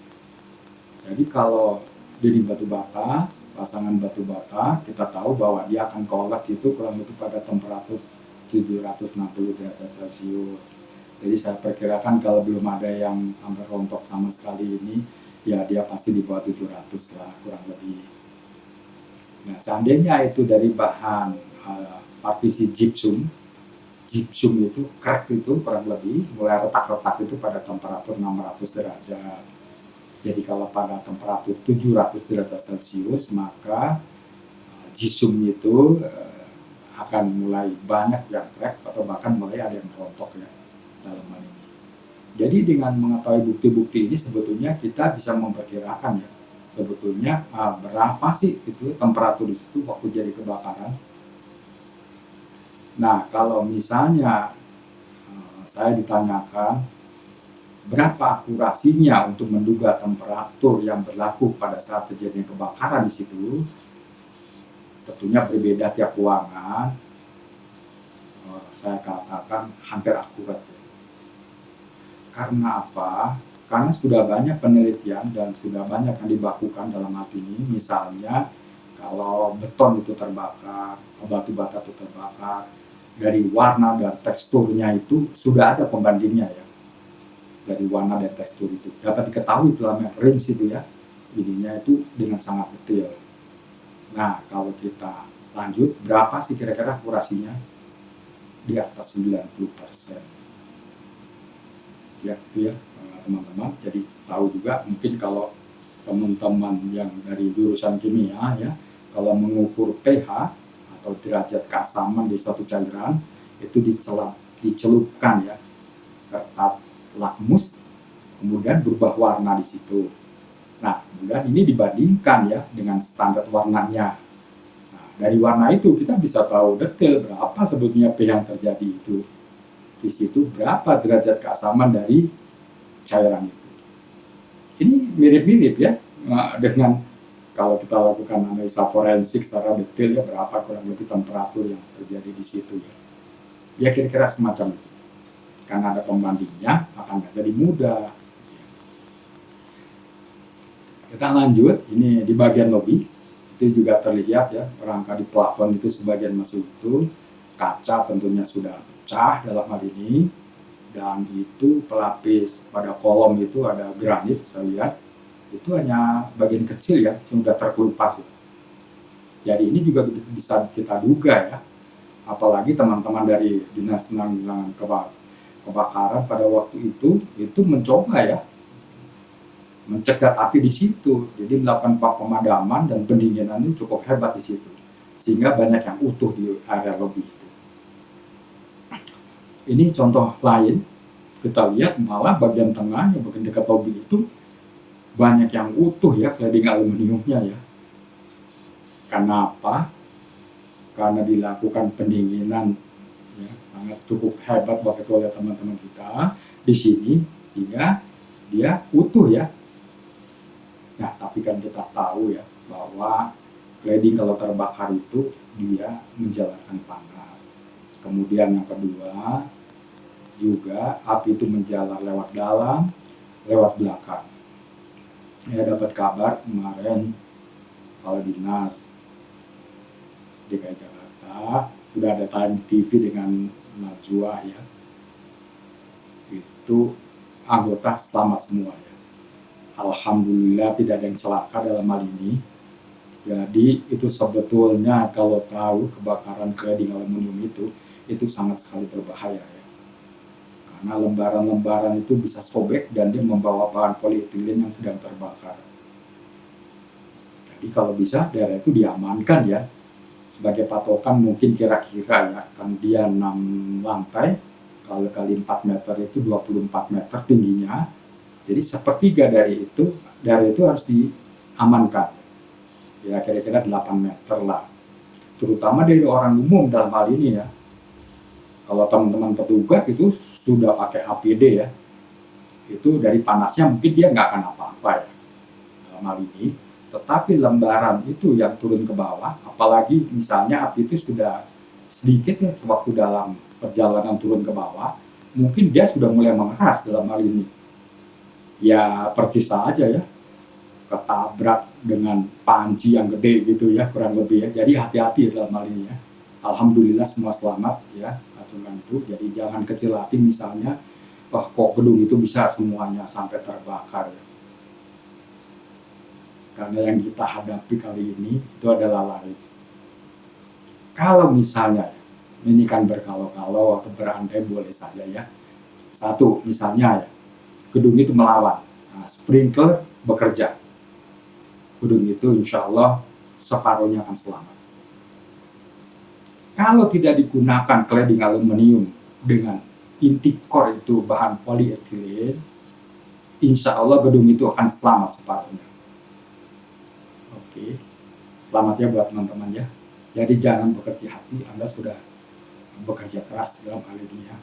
Jadi kalau dinding batu bata, pasangan batu bata, kita tahu bahwa dia akan kolak itu kurang lebih pada temperatur 760 derajat Celcius. Jadi saya perkirakan kalau belum ada yang sampai rontok sama sekali ini, ya dia pasti di bawah 700 lah kurang lebih. Nah, seandainya itu dari bahan partisi gypsum itu crack itu kurang lebih mulai retak-retak itu pada temperatur 600 derajat. Jadi kalau pada temperatur 700 derajat Celcius, maka gypsum itu akan mulai banyak yang crack atau bahkan mulai ada yang rontok ya dalam hal ini. Jadi dengan mengetahui bukti-bukti ini sebetulnya kita bisa memperkirakan ya sebetulnya berapa sih itu temperatur di situ waktu jadi kebakaran. Nah, kalau misalnya saya ditanyakan berapa akurasinya untuk menduga temperatur yang berlaku pada saat terjadinya kebakaran di situ, tentunya berbeda tiap ruangan. Saya katakan hampir akurat ya. Karena apa? Karena sudah banyak penelitian dan sudah banyak yang dibakukan dalam hal ini. Misalnya kalau beton itu terbakar, batu bata itu terbakar, dari warna dan teksturnya itu sudah ada pembandingnya ya. Dari warna dan tekstur itu dapat diketahui dalam range itu ya, ininya itu dengan sangat detail. Nah, kalau kita lanjut, berapa sih kira-kira akurasinya? Di atas 90%. Ya, itu ya teman-teman. Jadi tahu juga mungkin kalau teman-teman yang dari jurusan kimia ya, kalau mengukur pH atau derajat keasaman di suatu cairan itu dicelupkan ya kertas lakmus, kemudian berubah warna di situ. Nah, kemudian ini dibandingkan ya dengan standar warnanya. Nah, dari warna itu kita bisa tahu detail berapa sebetulnya pH yang terjadi itu. Di situ berapa derajat keasaman dari cairan itu. Ini mirip-mirip ya dengan kalau kita lakukan analisa forensik secara detail ya berapa kurang lebih temperatur yang terjadi di situ ya. Ya kira-kira semacam itu. Karena ada pembandingnya akan jadi mudah. Kita lanjut, ini di bagian lobi itu juga terlihat ya rangka di plafon itu sebagian masih utuh, kaca tentunya sudah pecah dalam hal ini, dan itu pelapis pada kolom itu ada granit saya lihat itu hanya bagian kecil ya sudah terkelupas ya. Jadi ini juga bisa kita duga ya, apalagi teman-teman dari Dinas Penanggulangan Kebakaran pada waktu itu mencoba ya mencegat api di situ, jadi melakukan pemadaman dan pendinginan itu cukup hebat di situ, sehingga banyak yang utuh di area lobi itu. Ini contoh lain, kita lihat malah bagian tengah yang bagian dekat lobi itu banyak yang utuh ya cladding aluminiumnya ya. Karena apa? Karena dilakukan pendinginan ya, sangat cukup hebat waktu itu oleh teman-teman kita di sini, sehingga dia utuh ya. Nah, tapi kan kita tahu ya bahwa cladding kalau terbakar itu dia menjalarkan panas. Kemudian yang kedua juga api itu menjalar lewat dalam, lewat belakang. Ya dapat kabar kemarin Kepala Dinas DKI Jakarta sudah ada tayang TV dengan Najwa ya. Itu anggota selamat semua ya. Alhamdulillah tidak ada yang celaka dalam hal ini. Jadi itu sebetulnya kalau tahu kebakaran cladding aluminium itu sangat sekali berbahaya ya. Karena lembaran-lembaran itu bisa sobek dan dia membawa bahan polietilen yang sedang terbakar. Jadi kalau bisa daerah itu diamankan ya, sebagai patokan mungkin kira-kira ya, kan dia 6 lantai, kalau kali 4 meter itu 24 meter tingginya. Jadi sepertiga dari itu harus diamankan. Ya kira-kira 8 meter lah. Terutama dari orang umum dalam hal ini ya. Kalau teman-teman petugas itu sudah pakai APD ya, itu dari panasnya mungkin dia nggak akan apa-apa ya dalam hal ini. Tetapi lembaran itu yang turun ke bawah, apalagi misalnya api itu sudah sedikit ya waktu dalam perjalanan turun ke bawah, mungkin dia sudah mulai mengeras dalam hal ini. Ya persis saja ya, ketabrak dengan panci yang gede gitu ya, kurang lebih ya. Jadi hati-hati dalam hal ini ya. Alhamdulillah semua selamat ya, aturan itu. Jadi jangan kecil hati misalnya, wah kok gedung itu bisa semuanya sampai terbakar ya. Karena yang kita hadapi kali ini itu adalah lain. Kalau misalnya, ini kan berkalau-kalau atau berandai boleh saja ya. Satu, misalnya ya, gedung itu melawan, nah, sprinkler bekerja. Gedung itu insya Allah separuhnya akan selamat. Kalau tidak digunakan cladding aluminium dengan inti core itu bahan polietilen, insya Allah gedung itu akan selamat separuhnya. Oke, selamat ya buat teman-teman ya. Jadi jangan bekerja hati, Anda sudah bekerja keras dalam hal ini ya.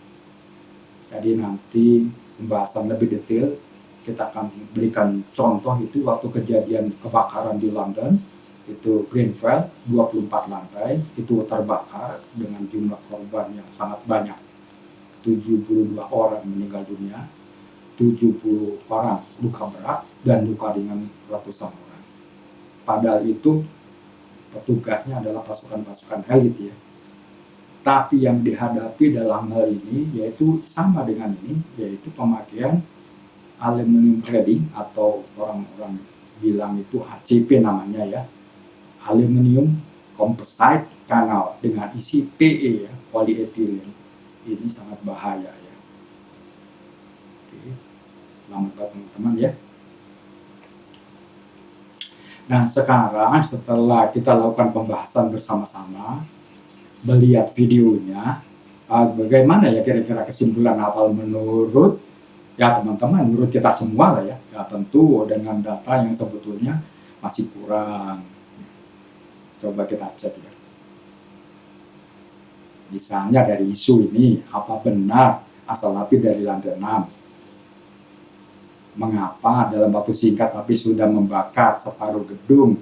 Jadi nanti pembahasan lebih detail, kita akan berikan contoh itu waktu kejadian kebakaran di London, itu Grenfell 24 lantai, itu terbakar dengan jumlah korban yang sangat banyak. 72 orang meninggal dunia, 70 orang luka berat, dan luka ringan ratusan orang. Padahal itu petugasnya adalah pasukan-pasukan elit ya. Tapi yang dihadapi dalam hal ini yaitu sama dengan ini, yaitu pemakaian aluminium cladding atau orang-orang bilang itu HCP namanya ya, aluminium composite kanal dengan isi PE ya, polyethylene. Ini sangat bahaya ya. Oke, selamat buat teman-teman ya. Nah sekarang setelah kita lakukan pembahasan bersama-sama, melihat videonya, bagaimana ya kira-kira kesimpulan awal menurut ya teman-teman, menurut kita semua lah ya. Ya tentu dengan data yang sebetulnya masih kurang. Coba kita cek ya. Misalnya dari isu ini, apa benar asal api dari lantai 6? Mengapa dalam waktu singkat api sudah membakar separuh gedung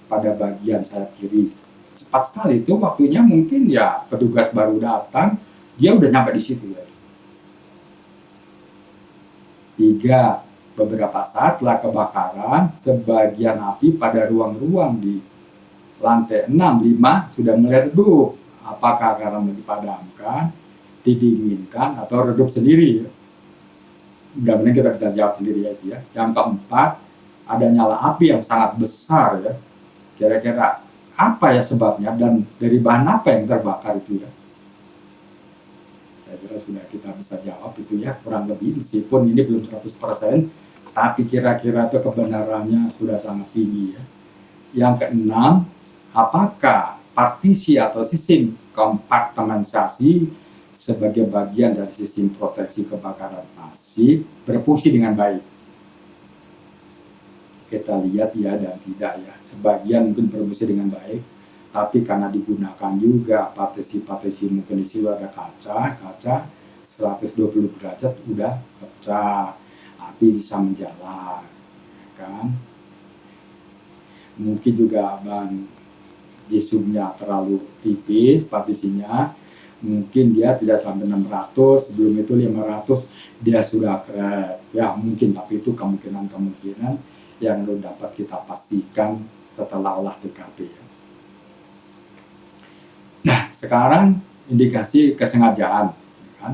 pada bagian sayap kiri? Cepat sekali itu waktunya, mungkin ya petugas baru datang, dia udah nyampe di situ ya. 3. Beberapa saat setelah kebakaran, sebagian api pada ruang-ruang di lantai 6, 5 sudah mulai redup. Apakah karena dipadamkan, didinginkan, atau redup sendiri ya? Mudah-mudahan kita bisa jawab sendiri ya itu ya. Yang keempat, ada nyala api yang sangat besar ya. Kira-kira apa ya sebabnya dan dari bahan apa yang terbakar itu ya? Saya kira sudah kita bisa jawab itu ya, kurang lebih, meskipun ini belum 100%, tapi kira-kira itu kebenarannya sudah sangat tinggi ya. Yang keenam, apakah partisi atau sistem kompartementasi sebagai bagian dari sistem proteksi kebakaran pasif berfungsi dengan baik? Kita lihat ya dan tidak ya. Sebagian mungkin berfungsi dengan baik, tapi karena digunakan juga partisi-partisi, mungkin di situ ada kaca 120 derajat udah pecah, api bisa menjalar, kan? Mungkin juga ban jisumnya terlalu tipis partisinya, mungkin dia tidak sampai 600, sebelum itu 500 dia sudah crack ya mungkin, tapi itu kemungkinan yang belum dapat kita pastikan setelah olah TKP ya. Nah sekarang indikasi kesengajaan kan.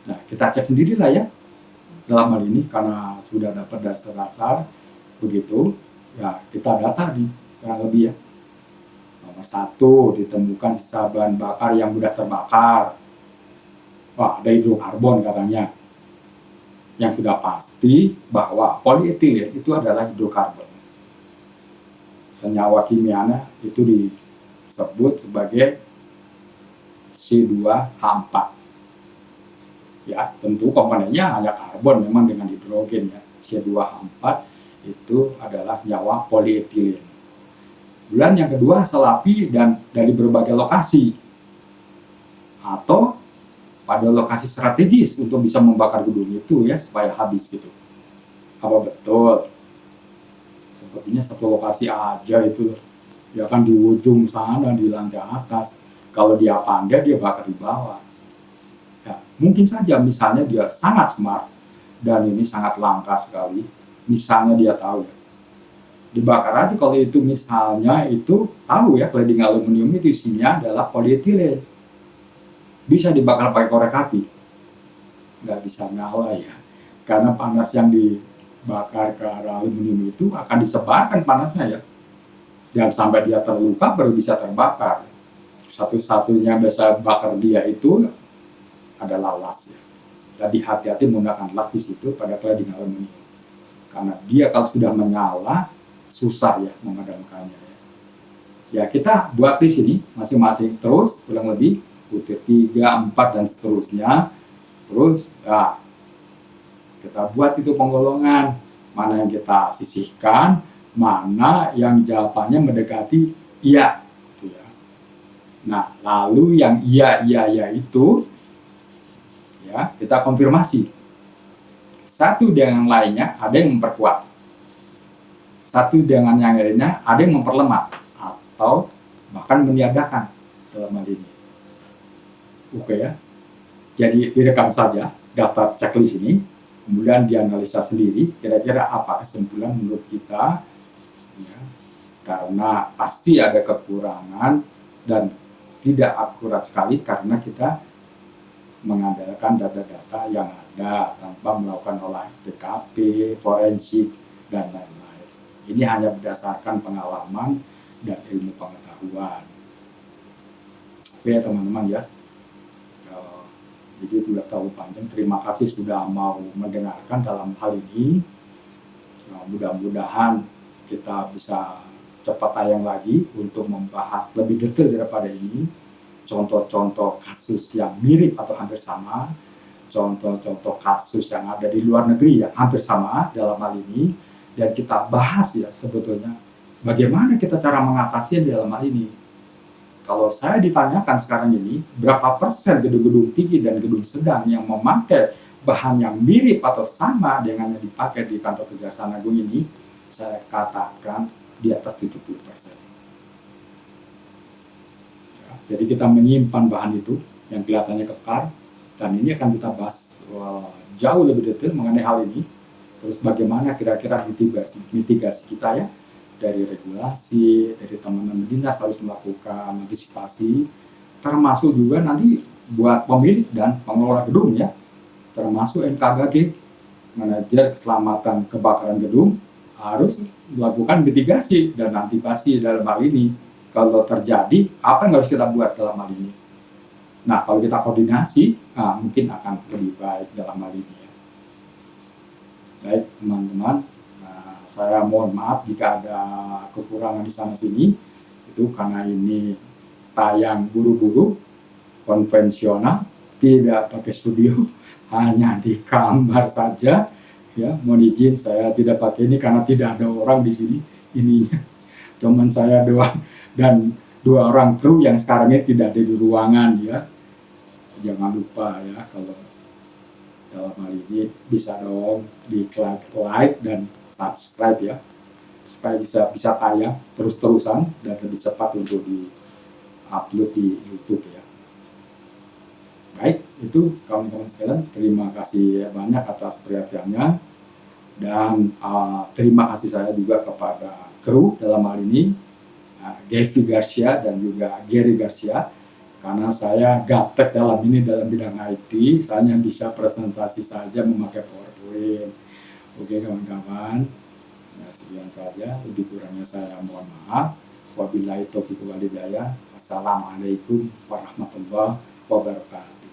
Nah kita cek sendirilah ya dalam hal ini, karena sudah dapat dasar-dasar begitu ya, kita data nih kurang lebih ya. Nomor 1, ditemukan sisa bahan bakar yang mudah terbakar. Wah, ada hidrokarbon katanya. Yang sudah pasti bahwa polietilen itu adalah hidrokarbon. Senyawa kimianya itu disebut sebagai C2H4. Ya, tentu komponennya hanya karbon memang dengan hidrogen ya. C2H4 itu adalah senyawa polietilen. Kemudian yang kedua, asal api dan dari berbagai lokasi atau pada lokasi strategis untuk bisa membakar gedung itu ya supaya habis gitu. Apa betul? Sepertinya satu lokasi aja itu ya kan, di ujung sana di lantai atas. Kalau dia pandai dia bakar di bawah. Ya, mungkin saja misalnya dia sangat smart dan ini sangat langka sekali. Misalnya dia tahu ya, dibakar aja kalau itu misalnya itu tahu ya cladding aluminium itu isinya adalah polietilen. Bisa dibakar pakai korek api? Nggak bisa nyala ya, karena panas yang dibakar ke arah aluminium itu akan disebarkan panasnya ya, dan sampai dia terluka baru bisa terbakar. Satu-satunya bisa bakar dia itu adalah las ya. Jadi hati-hati menggunakan las di situ pada cladding aluminium, karena dia kalau sudah menyala susah ya memadamkannya ya. Ya kita buat di sini masing-masing terus kurang lebih butir 3, 4 dan seterusnya. Terus ya, kita buat itu penggolongan, mana yang kita sisihkan, mana yang jawabannya mendekati iya gitu ya. Nah lalu yang iya itu ya kita konfirmasi satu dengan lainnya, ada yang memperkuat, satu dengan yang lainnya ada yang memperlemah atau bahkan meniadakan dalam hal ini. Oke ya, jadi direkam saja daftar checklist ini, kemudian dianalisa sendiri kira-kira apa kesimpulan menurut kita ya, karena pasti ada kekurangan dan tidak akurat sekali karena kita mengandalkan data-data yang ada tanpa melakukan olah TKP, forensik, dan lain-lain. Ini hanya berdasarkan pengalaman dan ilmu pengetahuan. Oke ya teman-teman ya. Jadi tidak terlalu panjang. Terima kasih sudah mau mendengarkan dalam hal ini. Mudah-mudahan kita bisa cepat tayang lagi untuk membahas lebih detail daripada ini. Contoh-contoh kasus yang mirip atau hampir sama, contoh-contoh kasus yang ada di luar negeri yang hampir sama dalam hal ini, dan kita bahas ya sebetulnya bagaimana kita cara mengatasi dalam hal ini. Kalau saya ditanyakan sekarang ini, berapa persen gedung-gedung tinggi dan gedung sedang yang memakai bahan yang mirip atau sama dengan yang dipakai di kantor Kejaksaan Agung ini, saya katakan di atas 70%. Jadi kita menyimpan bahan itu yang kelihatannya kekar, dan ini akan kita bahas jauh lebih detail mengenai hal ini. Terus bagaimana kira-kira mitigasi kita ya, dari regulasi, dari teman-teman dinas harus melakukan antisipasi, termasuk juga nanti buat pemilik dan pengelola gedung ya, termasuk NKGG, manajer keselamatan kebakaran gedung, harus melakukan mitigasi dan antisipasi dalam hal ini. Kalau terjadi, apa yang harus kita buat dalam hal ini? Nah, kalau kita koordinasi, mungkin akan lebih baik dalam hal ini. Ya. Baik, teman-teman, saya mohon maaf jika ada kekurangan di sana-sini. Itu karena ini tayang buru-buru, konvensional, tidak pakai studio, hanya di kamar saja. Ya, mohon izin saya tidak pakai ini karena tidak ada orang di sini. Ininya, cuman saya doang. Dan 2 orang kru yang sekarang ini tidak ada di ruangan ya. Jangan lupa ya, kalau dalam hal ini bisa dong di like dan subscribe ya, supaya bisa tayang terus-terusan dan lebih cepat untuk di-upload di YouTube ya. Baik, itu kawan-kawan sekalian, terima kasih banyak atas perhatiannya, dan terima kasih saya juga kepada kru dalam hal ini, Devi Garcia dan juga Gary Garcia, karena saya gaptek dalam bidang IT, saya hanya bisa presentasi saja memakai PowerPoint. Oke kawan-kawan, nah, sekian saja, lebih kurangnya saya mohon maaf. Wabillahi taufiq wal hidayah. Wassalamualaikum warahmatullahi wabarakatuh.